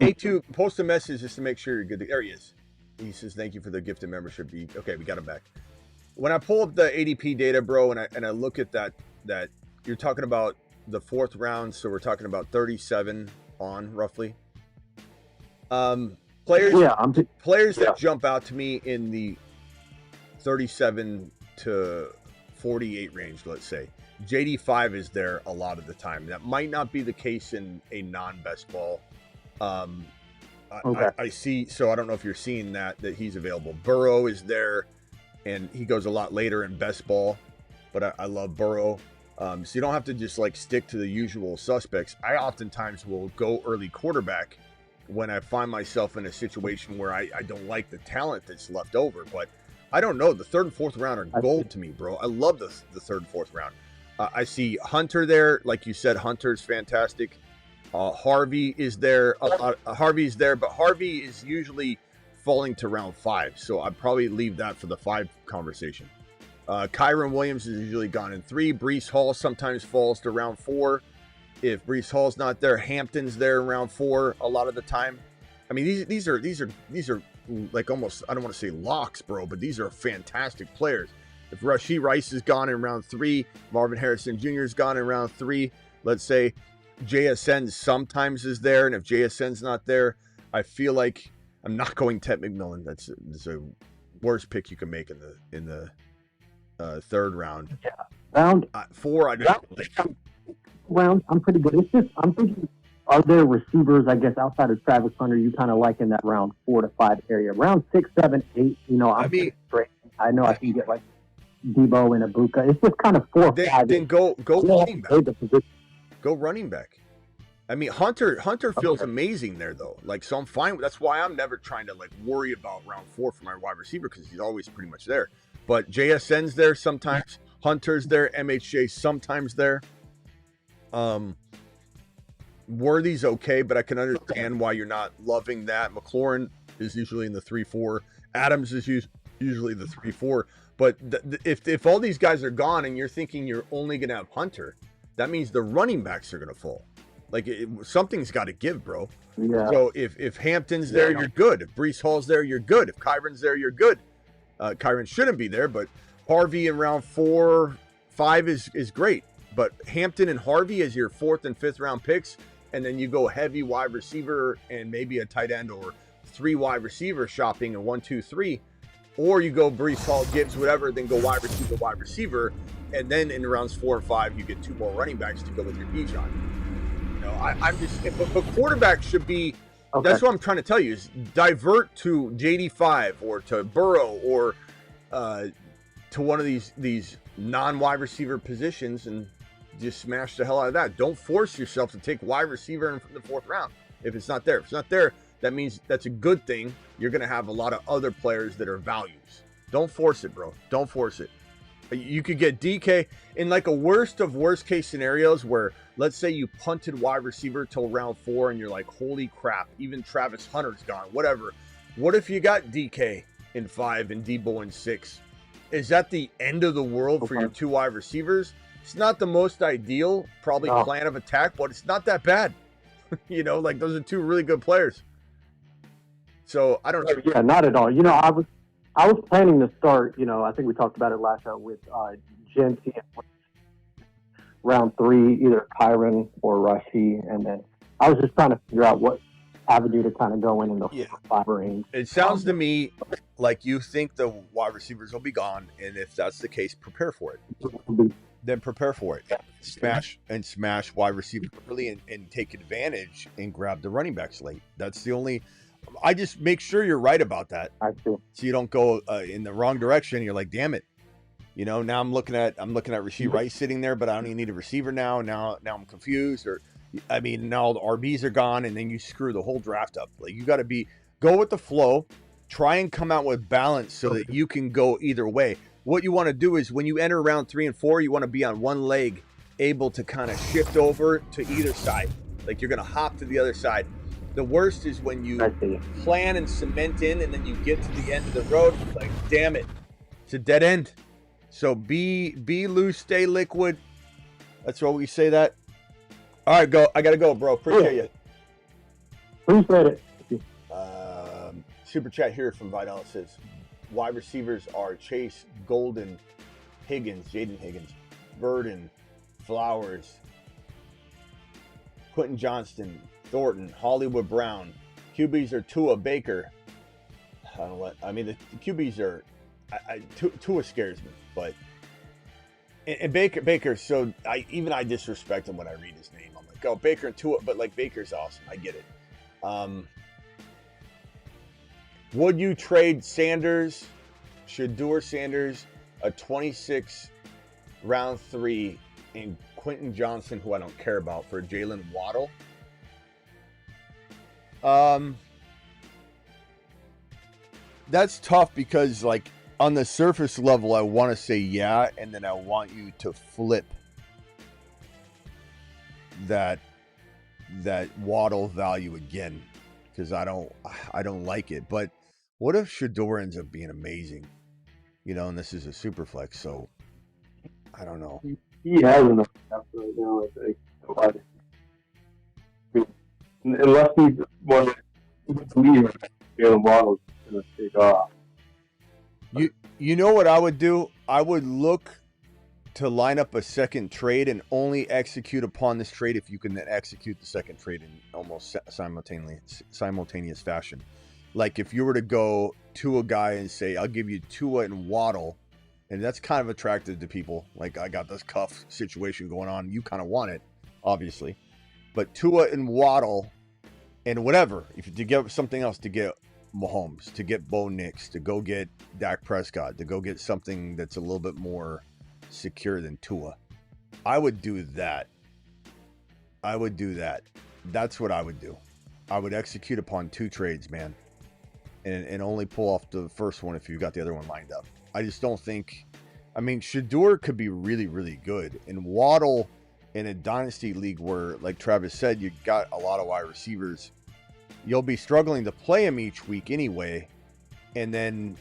S1: A2 post a message just to make sure you're good. There he is. He says thank you for the gifted membership. Okay, we got him back. When I pull up the ADP data, bro, and I look at that you're talking about the 4th round, so we're talking about 37 on roughly. Players that jump out to me in the 37 to 48 range, let's say. JD5 is there a lot of the time. That might not be the case in a non-best ball. I see, so I don't know if you're seeing that he's available. Burrow is there, and he goes a lot later in best ball, but I love Burrow. So you don't have to just like stick to the usual suspects. I oftentimes will go early quarterback when I find myself in a situation where I don't like the talent that's left over. But I don't know. The 3rd and 4th round are gold to me, bro. I love the 3rd and 4th round. I see Hunter there. Like you said, Hunter's fantastic. Harvey is there. Harvey's there, but Harvey is usually falling to round 5. So I'd probably leave that for the 5 conversation. Kyron Williams is usually gone in 3. Breece Hall sometimes falls to round 4. If Breece Hall's not there, Hampton's there in round 4 a lot of the time. I mean, these are like almost, I don't want to say locks, bro, but these are fantastic players. If Rashee Rice is gone in round 3, Marvin Harrison Jr. is gone in round 3, let's say JSN sometimes is there, and if JSN's not there, I feel like I'm not going Ted McMillan. That's a worst pick you can make in the 3rd round.
S8: Yeah, round
S1: 4. I don't think.
S8: Round, I'm pretty good. It's just I'm thinking, are there receivers, I guess, outside of Travis Hunter, you kind of like in that round 4 to 5 area? Round 6, 7, 8, great. I know I can get like Debo and Ibuka. It's just kind of 4 or 5.
S1: Then go running back. Go running back. I mean, Hunter feels amazing there though. Like, so I'm fine. That's why I'm never trying to like worry about round 4 for my wide receiver, because he's always pretty much there. But JSN's there sometimes. Hunter's there. MHJ sometimes there. Worthy's okay, but I can understand why you're not loving that. McLaurin is usually in the 3-4. Adams is usually the 3-4. But if all these guys are gone and you're thinking you're only going to have Hunter, that means the running backs are going to fall. Like, something's got to give, bro.
S8: Yeah.
S1: So if Hampton's there, you're good. If Breece Hall's there, you're good. If Kyron's there, you're good. Kyron shouldn't be there, but Harvey in round 4, 5 is great. But Hampton and Harvey as your 4th and 5th round picks, and then you go heavy wide receiver and maybe a tight end or 3 wide receiver shopping and 1, 2, 3, or you go Breece Hall, Gibbs, whatever, then go wide receiver, and then in rounds 4 and 5 you get 2 more running backs to go with your Bijan. You know, I'm just, but quarterback should be. Okay. That's what I'm trying to tell you, is divert to JD5 or to Burrow or to one of these non-wide receiver positions and just smash the hell out of that. Don't force yourself to take wide receiver in the 4th round if it's not there. If it's not there, that means that's a good thing. You're going to have a lot of other players that are values. Don't force it, bro. Don't force it. You could get DK in like a worst of worst case scenarios where, let's say you punted wide receiver till round 4 and you're like, holy crap, even Travis Hunter's gone, whatever. What if you got DK in 5 and Debo in 6? Is that the end of the world for your 2 wide receivers? It's not the most ideal, probably plan of attack, but it's not that bad. You know, like those are 2 really good players. So I don't know.
S8: Yeah, not at all. You know, I was planning to start, you know, I think we talked about it last show with Genty round 3, either Kyron or Rashee, and then I was just trying to figure out what avenue to kind of go in the 5 range.
S1: It sounds to me like you think the wide receivers will be gone, and if that's the case, prepare for it. Then prepare for it. Smash wide receiver early and take advantage and grab the running backs late. That's the only. I just make sure you're right about that.
S8: I see.
S1: So you don't go in the wrong direction. You're like, damn it. You know, now I'm looking at Rashee Rice sitting there, but I don't even need a receiver now. Now I'm confused. Or, I mean, now the RBs are gone, and then you screw the whole draft up. Like, you got to go with the flow. Try and come out with balance so that you can go either way. What you want to do is when you enter round 3 and 4, you want to be on one leg, able to kind of shift over to either side. Like, you're going to hop to the other side. The worst is when you plan and cement in, and then you get to the end of the road, like, damn it, it's a dead end. So be loose, stay liquid. That's what we say that. All right, go. I got to go, bro. Appreciate you.
S8: Appreciate it.
S1: Super chat here from Vidal says, wide receivers are Chase, Golden, Higgins, Jaden Higgins, Burden, Flowers, Quentin Johnston, Thornton, Hollywood Brown. QBs are Tua, Baker. The QBs are. Tua scares me, but and Baker. So I disrespect him when I read his name. I'm like, oh, Baker and Tua, but like, Baker's awesome. I get it. Would you trade Sanders, Shedeur Sanders, a 26 round 3, and Quentin Johnson, who I don't care about, for Jalen Waddle? That's tough because, like, on the surface level, I want to say yeah, and then I want you to flip that Waddle value again, because I don't like it. But what if Shedeur ends up being amazing? And this is a super flex, so I don't know.
S6: He has enough depth right now, I think. Unless he wants to leave, Jalen Waddle's going to take off.
S1: You know what I would do? I would look to line up a second trade and only execute upon this trade if you can then execute the second trade in almost simultaneous fashion. Like, if you were to go to a guy and say, I'll give you Tua and Waddle, and that's kind of attractive to people. Like, I got this cuff situation going on. You kind of want it, obviously. But Tua and Waddle and whatever, if you get something else, to get Mahomes, to get Bo Nix, to go get Dak Prescott, to go get something that's a little bit more secure than Tua, I would do that. That's what I would do. I would execute upon 2 trades, man, and only pull off the first one if you've got the other one lined up. I just don't think. I mean, Shedeur could be really, really good, and Waddle in a dynasty league where, like Travis said, you got a lot of wide receivers, you'll be struggling to play him each week anyway, and then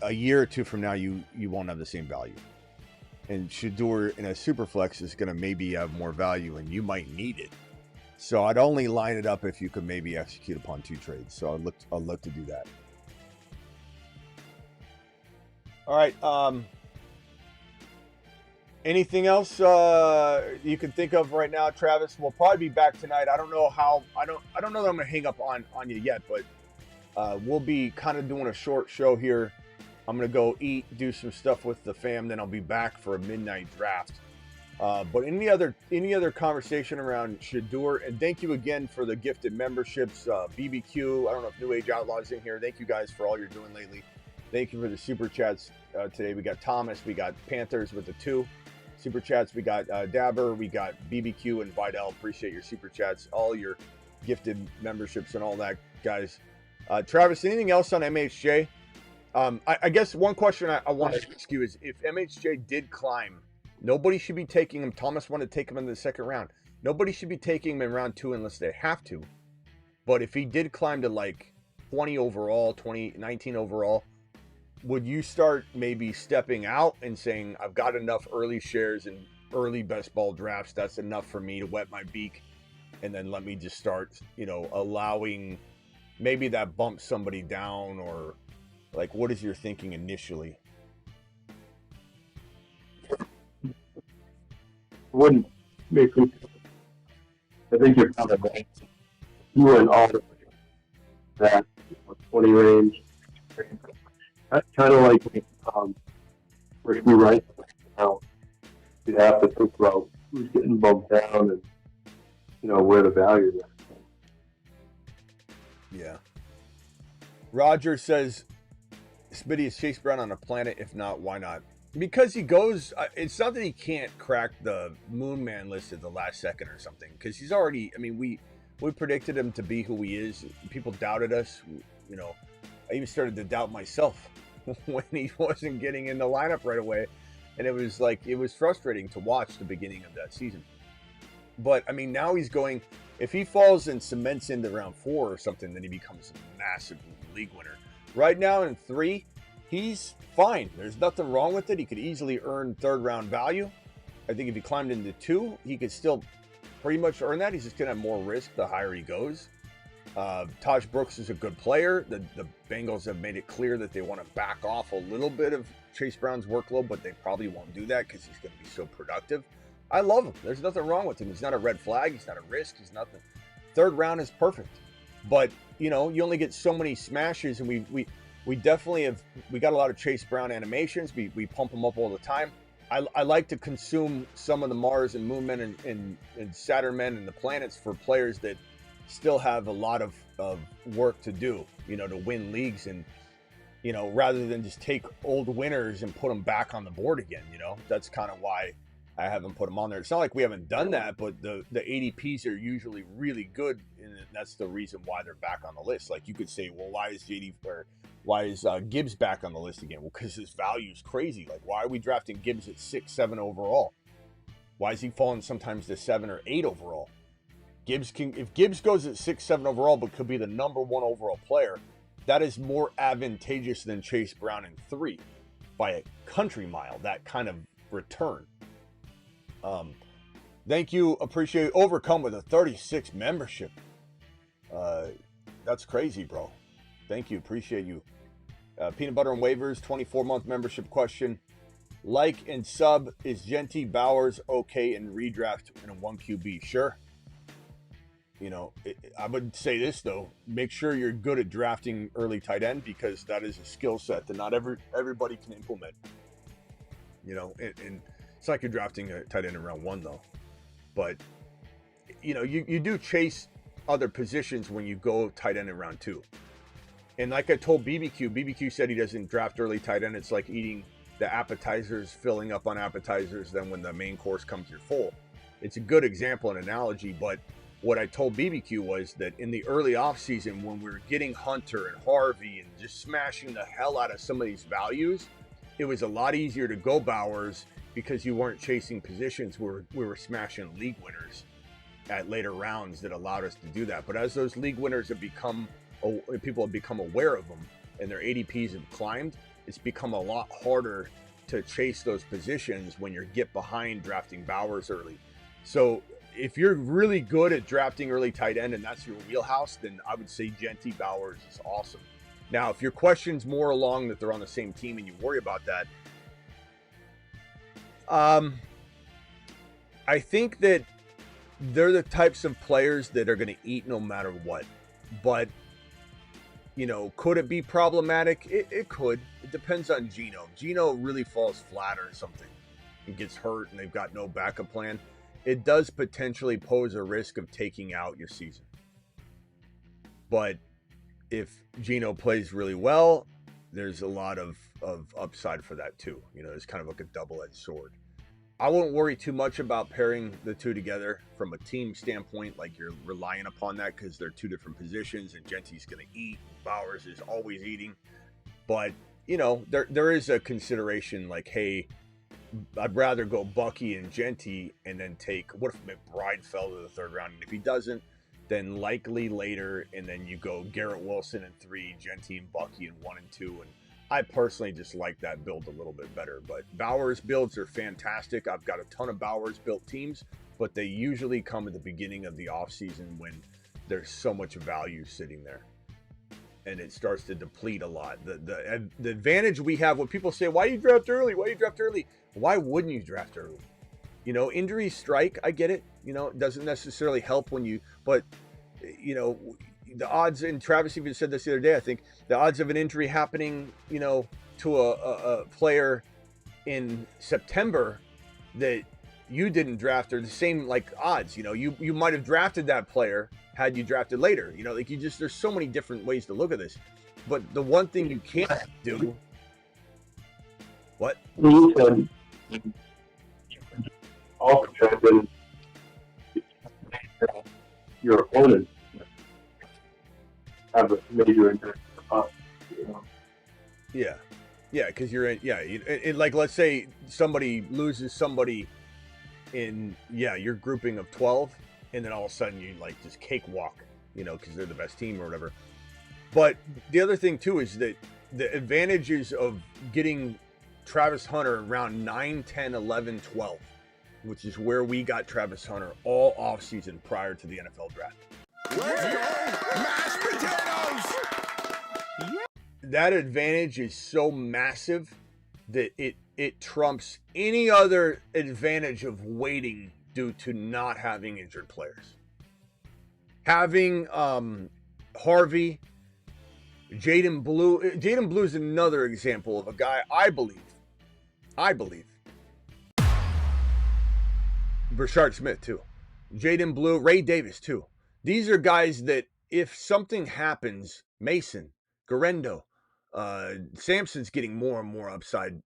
S1: a year or 2 from now, you won't have the same value. And Shedeur in a super flex is going to maybe have more value, and you might need it. So I'd only line it up if you could maybe execute upon 2 trades. So I'll look to do that. All right. Anything else you can think of right now, Travis? We'll probably be back tonight. I don't know how. I don't know that I'm gonna hang up on you yet, but we'll be kind of doing a short show here. I'm gonna go eat, do some stuff with the fam, then I'll be back for a midnight draft. But any other conversation around Shedeur, and thank you again for the gifted memberships. BBQ, I don't know if New Age Outlaws in here. Thank you guys for all you're doing lately. Thank you for the super chats today. We got Thomas, we got Panthers with the 2 super chats. We got Dabber, we got BBQ and Vidal. Appreciate your super chats, all your gifted memberships and all that, guys. Travis, anything else on MHJ? I guess one question I want to ask you is, if MHJ did climb, nobody should be taking him. Thomas wanted to take him in the second round. Nobody should be taking him in round 2 unless they have to. But if he did climb to like 20 overall, 19 overall, would you start maybe stepping out and saying, I've got enough early shares and early best ball drafts, that's enough for me to wet my beak, and then let me just start, allowing maybe that bumps somebody down? Or like, what is your thinking initially?
S6: Wouldn't make me. I think you're kind of right. You went all the way that 20 range. That's kind of like where you right now. You'd have to think about who's getting bumped down and where the value is.
S1: Yeah. Roger says, Smitty, is Chase Brown on a planet? If not, why not? Because he goes, it's not that he can't crack the Moon Man list at the last second or something, because he's already, we predicted him to be who he is. People doubted us. I even started to doubt myself when he wasn't getting in the lineup right away. And it was frustrating to watch the beginning of that season. But I mean, now he's going. If he falls and cements into round 4 or something, then he becomes a massive league winner. Right now in 3, he's fine. There's nothing wrong with it. He could easily earn 3rd round value. I think if he climbed into 2, he could still pretty much earn that. He's just gonna have more risk the higher he goes. Taj Brooks is a good player. The Bengals have made it clear that they want to back off a little bit of Chase Brown's workload, but they probably won't do that because he's going to be so productive. I love him. There's nothing wrong with him. He's not a red flag. He's not a risk. He's nothing. 3rd round is perfect. But, you only get so many smashes, and we definitely have, we got a lot of Chase Brown animations. We pump them up all the time. I like to consume some of the Mars and Moon Men and Saturn Men and the planets for players that still have a lot of work to do, to win leagues, and rather than just take old winners and put them back on the board again. That's kind of why I haven't put them on there. It's not like we haven't done that, but the ADPs are usually really good, and that's the reason why they're back on the list. Like, you could say, well, why is Gibbs back on the list again? Well, because his value is crazy. Like, why are we drafting Gibbs at 6, 7 overall? Why is he falling sometimes to 7 or 8 overall? If Gibbs goes at 6, 7 overall, but could be the number 1 overall player, that is more advantageous than Chase Brown in 3 by a country mile. That kind of return. Thank you. Appreciate it. Overcome with a 36 membership. That's crazy, bro. Thank you. Appreciate you. Peanut Butter and Waivers, 24-month membership question. Like and sub, is Genty Bowers okay in redraft in a 1 QB? Sure. I would say this, though. Make sure you're good at drafting early tight end, because that is a skill set that not everybody can implement. And it's like you're drafting a tight end in round 1, though. But, you do chase other positions when you go tight end in round 2. And like I told BBQ said he doesn't draft early tight end. It's like eating the appetizers, filling up on appetizers. Then when the main course comes, you're full. It's a good example and analogy, but what I told BBQ was that in the early offseason, when we were getting Hunter and Harvey and just smashing the hell out of some of these values, it was a lot easier to go Bowers because you weren't chasing positions where we were smashing league winners at later rounds that allowed us to do that. But as those league winners have become, people have become aware of them and their ADPs have climbed, it's become a lot harder to chase those positions when you get behind drafting Bowers early. So if you're really good at drafting early tight end and that's your wheelhouse, then I would say Genty Bowers is awesome. Now, if your question's more along that they're on the same team and you worry about that, I think that they're the types of players that are going to eat no matter what. But, could it be problematic? It could. It depends on Geno. Geno really falls flat or something and gets hurt and they've got no backup plan. It does potentially pose a risk of taking out your season. But if Geno plays really well, there's a lot of upside for that too. It's kind of like a double-edged sword. I wouldn't worry too much about pairing the two together from a team standpoint, like you're relying upon that, because they're 2 different positions and Genty's going to eat. Bowers is always eating. But, there is a consideration like, hey, I'd rather go Bucky and Genty and then take, what if McBride fell to the 3rd round? And if he doesn't, then likely later, and then you go Garrett Wilson in 3, Genty and Bucky in 1 and 2. And I personally just like that build a little bit better. But Bowers builds are fantastic. I've got a ton of Bowers built teams, but they usually come at the beginning of the offseason when there's so much value sitting there. And it starts to deplete a lot. The advantage we have when people say, why you draft early? Why you draft early? Why wouldn't you draft early? Injuries strike. I get it. It doesn't necessarily help when you, but, the odds, and Travis even said this the other day, I think the odds of an injury happening, to a player in September that you didn't draft are the same, like, odds. You might have drafted that player had you drafted later. There's so many different ways to look at this. But the one thing you can't do. What?
S6: Also, then your opponent have a major impact.
S1: Yeah, because you're in. Yeah, like let's say somebody loses somebody in your grouping of 12, and then all of a sudden you like just cakewalk, because they're the best team or whatever. But the other thing too is that the advantages of getting Travis Hunter around 9, 10, 11, 12, which is where we got Travis Hunter all offseason prior to the NFL draft.
S2: Let's go! Mashed potatoes!
S1: That advantage is so massive that it trumps any other advantage of waiting due to not having injured players. Having Harvey, Jaden Blue is another example of a guy I believe. Brashard Smith too. Jaden Blue, Ray Davis too. These are guys that if something happens, Mason, Garendo, Sampson's getting more and more upside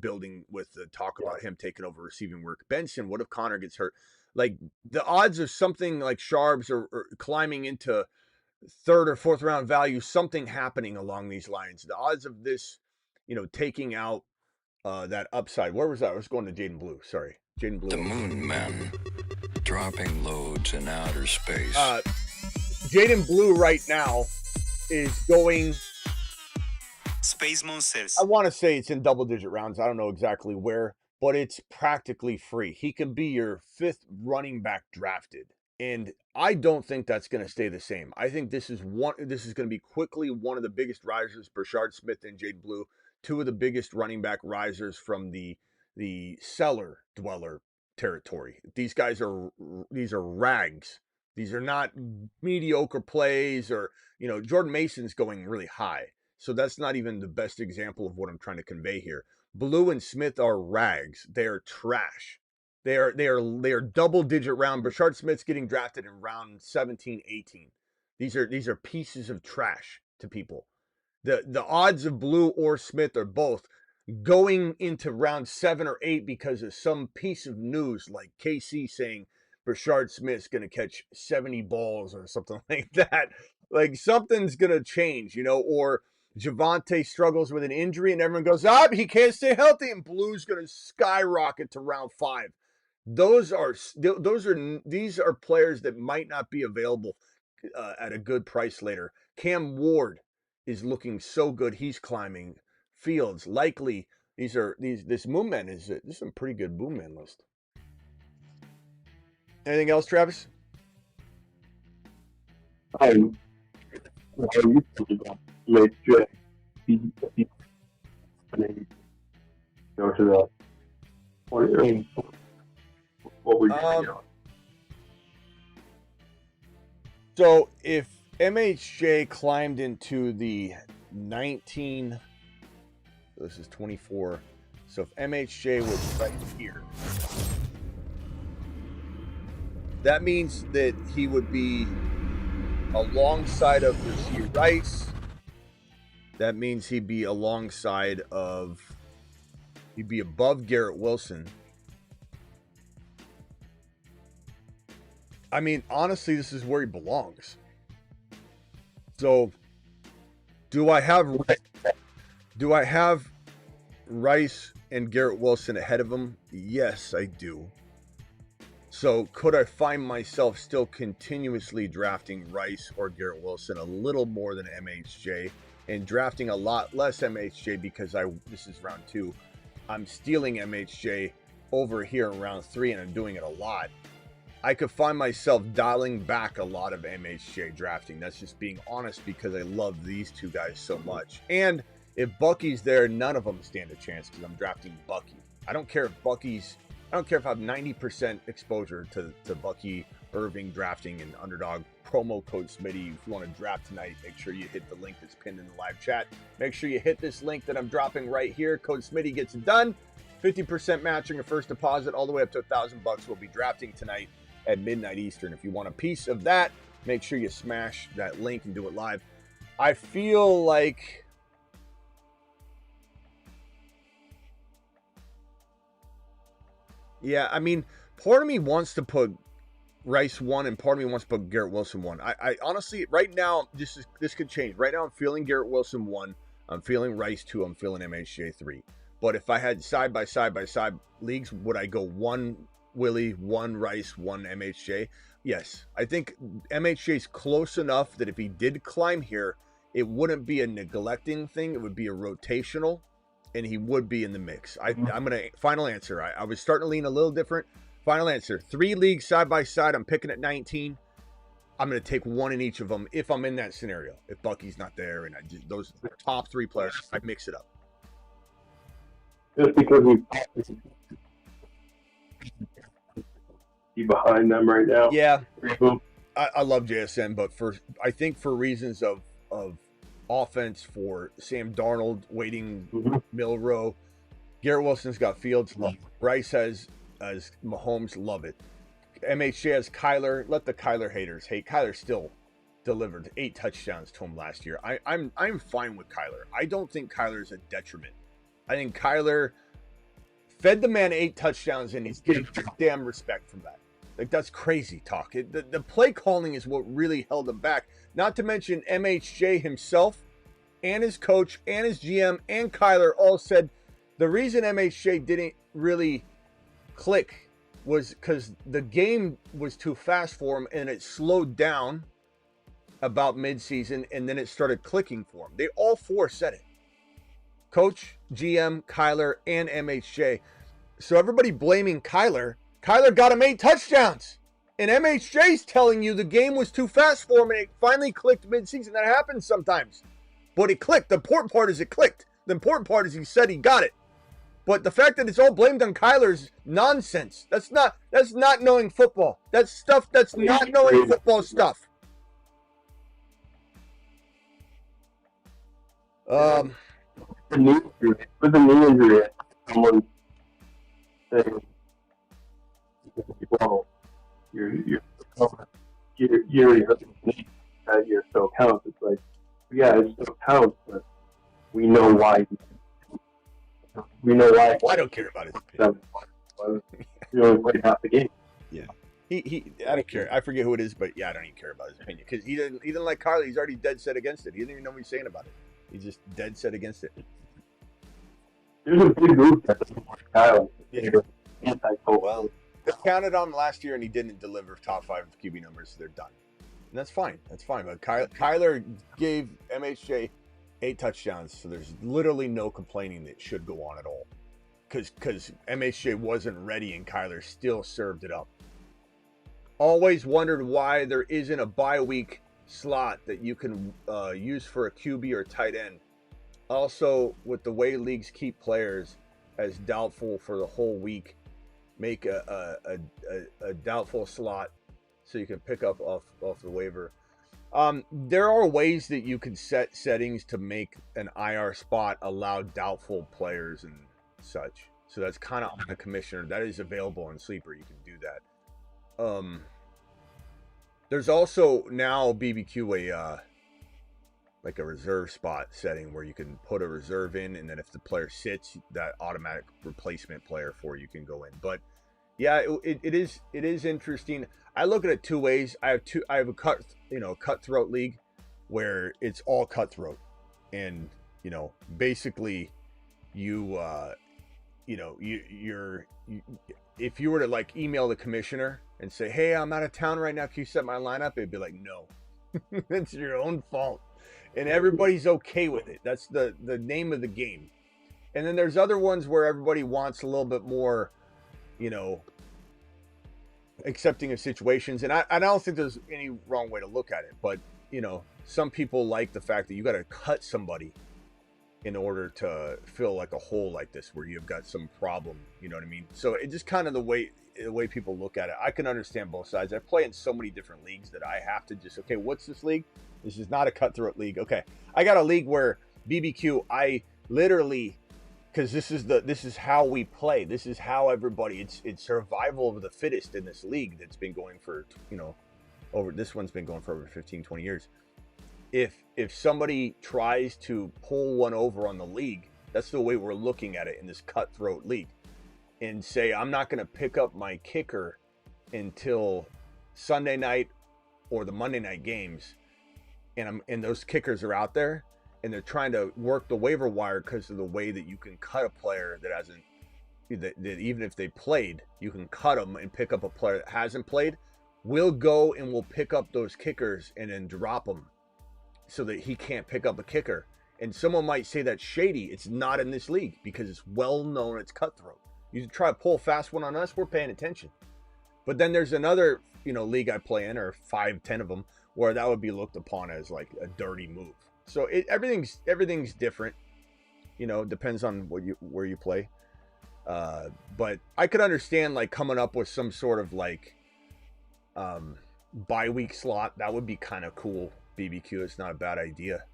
S1: building with the talk about him taking over receiving work. Benson, what if Connor gets hurt? Like the odds of something like Sharps or climbing into third or fourth round value, something happening along these lines. The odds of this, taking out that upside. Where was that? I was going to Jaden Blue. Sorry. Jaden Blue.
S9: The Moon Men dropping loads in outer space.
S1: Jaden Blue right now is going
S10: Space Monsters.
S1: I want to say it's in double-digit rounds. I don't know exactly where, but it's practically free. He can be your 5th running back drafted. And I don't think that's going to stay the same. I think this is going to be quickly one of the biggest risers. Brashard Smith and Jaden Blue, 2 of the biggest running back risers from the cellar dweller territory. These are rags. These are not mediocre plays or, Jordan Mason's going really high. So that's not even the best example of what I'm trying to convey here. Blue and Smith are rags. They are trash. They are double-digit round. Brashard Smith's getting drafted in round 17, 18. These are pieces of trash to people. The odds of Blue or Smith or both going into round 7 or 8 because of some piece of news like KC saying Brashard Smith's going to catch 70 balls or something like that. Like something's going to change, or Javonte struggles with an injury and everyone goes, he can't stay healthy, and Blue's going to skyrocket to round 5. These are players that might not be available at a good price later. Cam Ward is looking so good. He's climbing. Fields, likely. This Moonman is some pretty good Moonman list. Anything else, Travis?
S6: To the what we
S1: So if MHJ climbed into the 19, this is 24. So if MHJ was right here, that means that he would be alongside of Rasheed Rice. That means he'd be alongside of, he'd be above Garrett Wilson. I mean, honestly, this is where he belongs. So, do I have Rice and Garrett Wilson ahead of him? Yes, I do. So, could I find myself still continuously drafting Rice or Garrett Wilson a little more than MHJ and drafting a lot less MHJ because this is round 2. I'm stealing MHJ over here in round 3 and I'm doing it a lot. I could find myself dialing back a lot of MHJ drafting. That's just being honest because I love these two guys so much. And if Bucky's there, none of them stand a chance because I'm drafting Bucky. I don't care if I have 90% exposure to Bucky Irving drafting and Underdog. Promo code Smitty. If you want to draft tonight, make sure you hit the link that's pinned in the live chat. Make sure you hit this link that I'm dropping right here. Code Smitty gets it done. 50% matching a first deposit all the way up to $1,000. We'll be drafting tonight at midnight Eastern. If you want a piece of that, make sure you smash that link and do it live. I feel like I mean, part of me wants to put Rice 1 and part of me wants to put Garrett Wilson 1. I honestly, right now, this could change. Right now, I'm feeling Garrett Wilson 1. I'm feeling Rice 2. I'm feeling MHJ 3. But if I had side by side leagues, would I go 1 Willie, one Rice, one MHJ. Yes, I think MHJ's close enough that if he did climb here, it wouldn't be a neglecting thing. It would be a rotational, and he would be in the mix. I'm going to, final answer. I was starting to lean a little different. Final answer. 3 leagues side by side. I'm picking at 19. I'm going to take one in each of them if I'm in that scenario. If Bucky's not there and those top 3 players, I mix it up.
S6: Just because we behind them right now.
S1: Yeah, I love JSN, but I think for reasons of offense, for Sam Darnold waiting Milrow, Garrett Wilson's got Fields, love it. Bryce has Mahomes, love it. MHJ has Kyler. Let the Kyler haters hate. Kyler still delivered 8 touchdowns to him last year. I'm fine with Kyler. I don't think Kyler is a detriment. I think Kyler fed the man 8 touchdowns, and he's getting damn respect from that. Like, that's crazy talk. The play calling is what really held him back. Not to mention MHJ himself and his coach and his GM and Kyler all said the reason MHJ didn't really click was because the game was too fast for him, and it slowed down about midseason, and then it started clicking for him. They all 4 said it. Coach, GM, Kyler, and MHJ. So everybody blaming Kyler. Kyler got him 8 touchdowns. And MHJ's telling you the game was too fast for him, and it finally clicked midseason. That happens sometimes. But it clicked. The important part is it clicked. The important part is he said he got it. But the fact that it's all blamed on Kyler's nonsense. That's not knowing football. That's stuff that's not knowing football stuff.
S6: With the knee injury, someone saying, well, you're already hurt the knee, that year still counts. It's like, yeah, it still counts, but we know why. We know why.
S1: I don't care about his opinion.
S6: He only played half the game.
S1: Yeah. He I don't care. I forget who it is, but yeah, I don't even care about his opinion because he didn't like Kyler. He's already dead set against it. He didn't even know what he's saying about it. He's just dead set against it.
S6: There's a big group that doesn't like Kyler.
S1: Yeah. Well, they counted on him last year, and he didn't deliver top 5 QB numbers. So they're done, and that's fine. That's fine. But Kyler gave MHJ 8 touchdowns, so there's literally no complaining that should go on at all. Because MHJ wasn't ready, and Kyler still served it up. Always wondered why there isn't a bye week slot that you can use for a QB or tight end. Also, with the way leagues keep players as doubtful for the whole week, make a doubtful slot so you can pick up off the waiver. There are ways that you can set settings to make an IR spot allow doubtful players and such. So that's kind of on the commissioner. That is available in Sleeper. You can do that. There's also now BBQ like a reserve spot setting where you can put a reserve in, and then if the player sits, that automatic replacement player for you can go in. But yeah, it is interesting. I look at it 2 ways. I have a cutthroat league where it's all cutthroat, and basically you're if you were to like email the commissioner and say, hey, I'm out of town right now, can you set my lineup? It'd be like, no. It's your own fault, and everybody's okay with it. That's the name of the game. And then there's other ones where everybody wants a little bit more accepting of situations, and I don't think there's any wrong way to look at it, but some people like the fact that you got to cut somebody in order to fill like a hole like this where you've got some problem, you know what I mean? So it just kind of the way people look at it. I can understand both sides. I play in so many different leagues that I have to just, okay, what's this league? This is not a cutthroat league. Okay, I got a league where BBQ, I literally, because this is how we play. This is how everybody. It's survival of the fittest in this league that's been going for this one's been going for over 15, 20 years. If somebody tries to pull one over on the league, that's the way we're looking at it in this cutthroat league, and say I'm not going to pick up my kicker until Sunday night or the Monday night games, and those kickers are out there. And they're trying to work the waiver wire because of the way that you can cut a player that hasn't that even if they played, you can cut them and pick up a player that hasn't played. We'll go and we'll pick up those kickers and then drop them so that he can't pick up a kicker. And someone might say that's shady. It's not in this league because it's well known, it's cutthroat. You try to pull a fast one on us, we're paying attention. But then there's another, league I play in, or 5-10 of them, where that would be looked upon as like a dirty move. So everything's different. Depends on where you play. But I could understand like coming up with some sort of like bye week slot. That would be kind of cool. BBQ, it's not a bad idea.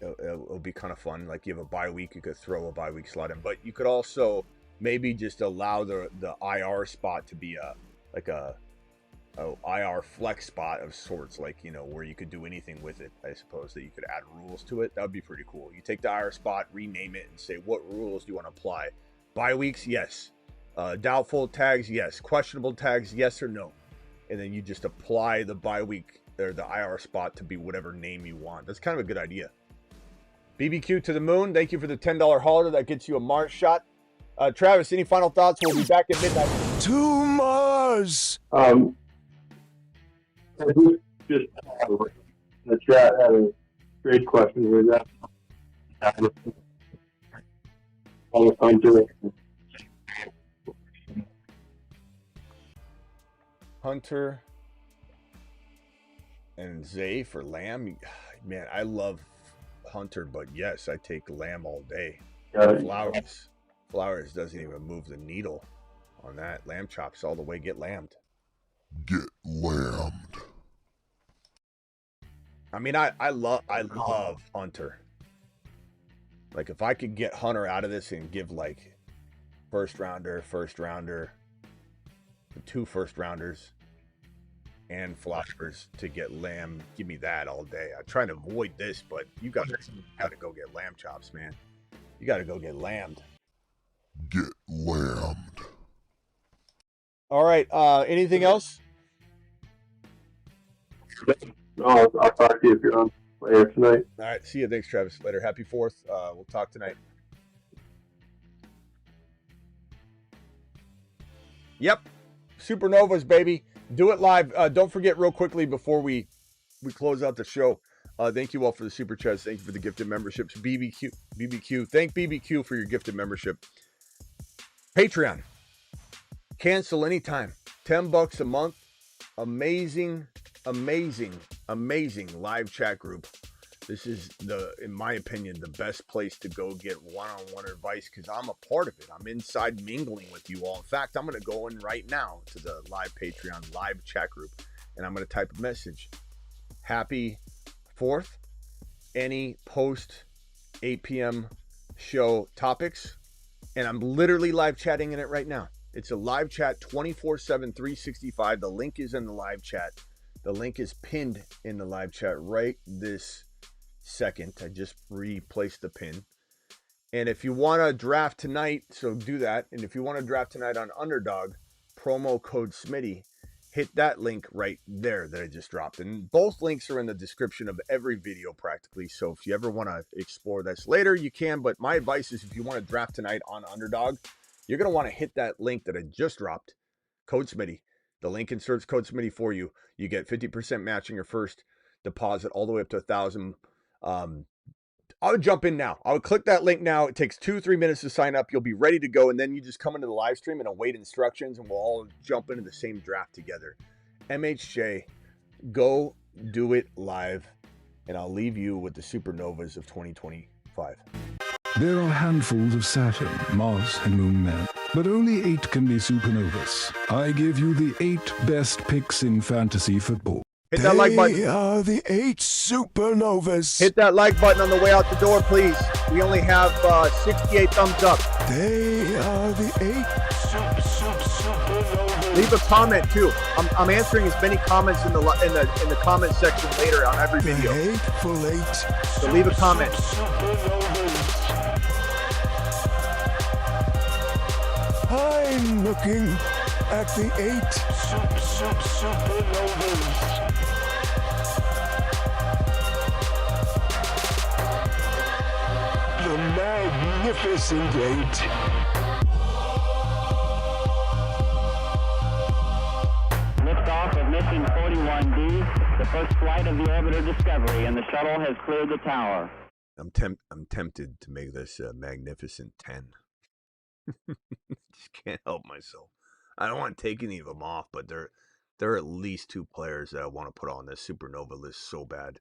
S1: It'll be kind of fun. Like you have a bye week, you could throw a bye week slot in, but you could also maybe just allow the IR spot to be a IR flex spot of sorts, like where you could do anything with it. I suppose that you could add rules to it. That would be pretty cool. You take the IR spot, rename it, and say what rules do you want to apply. Bye weeks, yes. Doubtful tags, yes. Questionable tags, yes or no. And then you just apply the bye week or the IR spot to be whatever name you want. That's kind of a good idea. BBQ to the moon. Thank you for the $10 holiday. That gets you a Mars shot. Travis, any final thoughts? We'll be back at midnight.
S2: To Mars.
S6: Just the chat had a great question with that.
S1: Hunter and Zay for Lamb. Man, I love Hunter, but yes, I take Lamb all day. Flowers doesn't even move the needle on that. Lamb chops all the way, get lambed.
S2: Get lambed.
S1: I mean, I love Hunter. Like if I could get Hunter out of this and give like first rounder, the 2 first rounders, and Flowers to get Lamb, give me that all day. I'm trying to avoid this, but you got to go get lamb chops, man. You got to go get lambed.
S2: Get lambed.
S1: All right. Anything else?
S6: I'll talk to you if you're on later tonight.
S1: All right. See you. Thanks, Travis. Later. Happy 4th. We'll talk tonight. Yep. Supernovas, baby. Do it live. Don't forget real quickly before we close out the show. Thank you all for the super chats. Thank you for the gifted memberships. BBQ. Thank BBQ for your gifted membership. Patreon. Cancel anytime. $10 a month. Amazing live chat group. This is in my opinion, the best place to go get one-on-one advice because I'm a part of it. I'm inside mingling with you all. In fact, I'm going to go in right now to the live Patreon live chat group and I'm going to type a message. Happy 4th. Any post 8 p.m. show topics. And I'm literally live chatting in it right now. It's a live chat 24/7, 365. The link is in the live chat. The link is pinned in the live chat right this second. I just replaced the pin. And if you want to draft tonight, so do that. And if you want to draft tonight on Underdog, promo code Smitty, hit that link right there that I just dropped. And both links are in the description of every video practically. So if you ever want to explore this later, you can. But my advice is if you want to draft tonight on Underdog, you're going to want to hit that link that I just dropped, code Smitty. The link inserts code Smitty for you. You get 50% matching your first deposit all the way up to 1,000. I would jump in now. I would click that link now. It takes 2-3 minutes to sign up. You'll be ready to go. And then you just come into the live stream and await instructions and we'll all jump into the same draft together. MHJ, go do it live. And I'll leave you with the supernovas of 2025.
S11: There are handfuls of Saturn, Mars, and Moon men, but only 8 can be supernovas. I give you the 8 best picks in fantasy football.
S1: Hit that like button.
S2: They are the 8 supernovas.
S1: Hit that like button on the way out the door, please. We only have 68 thumbs up.
S2: They are the 8 supernovas.
S1: Leave a comment too. I'm answering as many comments in the comment section later on every video.
S2: 8 full 8.
S1: So leave a comment.
S2: I'm looking at the 8 supernovas. The Magnificent Eight.
S12: Liftoff of mission 41D, the first flight of the orbiter Discovery, and the shuttle has cleared the tower.
S1: I'm tempted to make this a magnificent 10. Just can't help myself. I don't want to take any of them off, but there are at least 2 players that I want to put on this supernova list so bad.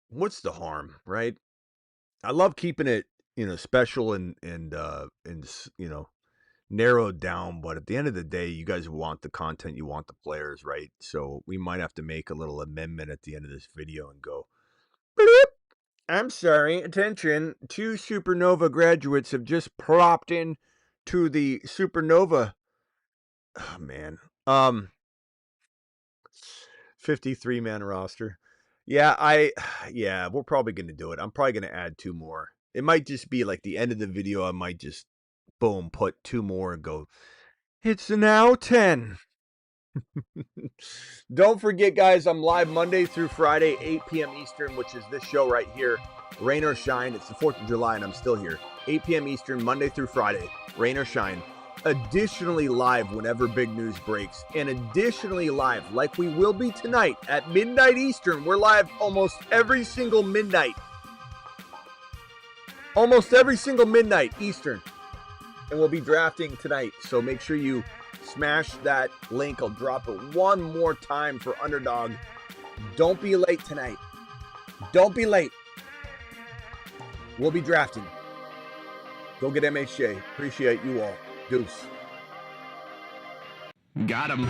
S1: What's the harm, right? I love keeping it, special and narrowed down, but at the end of the day, you guys want the content, you want the players, right? So we might have to make a little amendment at the end of this video and go, bloop. I'm sorry, attention, 2 supernova graduates have just plopped in to the supernova. Oh, man. 53-man roster. Yeah, we're probably going to do it. I'm probably going to add 2 more. It might just be like the end of the video. I might just, boom, put 2 more and go, it's now 10. Don't forget, guys, I'm live Monday through Friday, 8 p.m. Eastern, which is this show right here. Rain or shine. It's the 4th of July, and I'm still here. 8 p.m. Eastern, Monday through Friday. Rain or shine. Additionally live whenever big news breaks. And additionally live, like we will be tonight, at midnight Eastern. We're live almost every single midnight. Almost every single midnight Eastern. And we'll be drafting tonight. So make sure you smash that link. I'll drop it one more time for Underdog. Don't be late tonight. Don't be late. We'll be drafting. Go get MHJ. Appreciate you all. Deuce.
S13: Got him.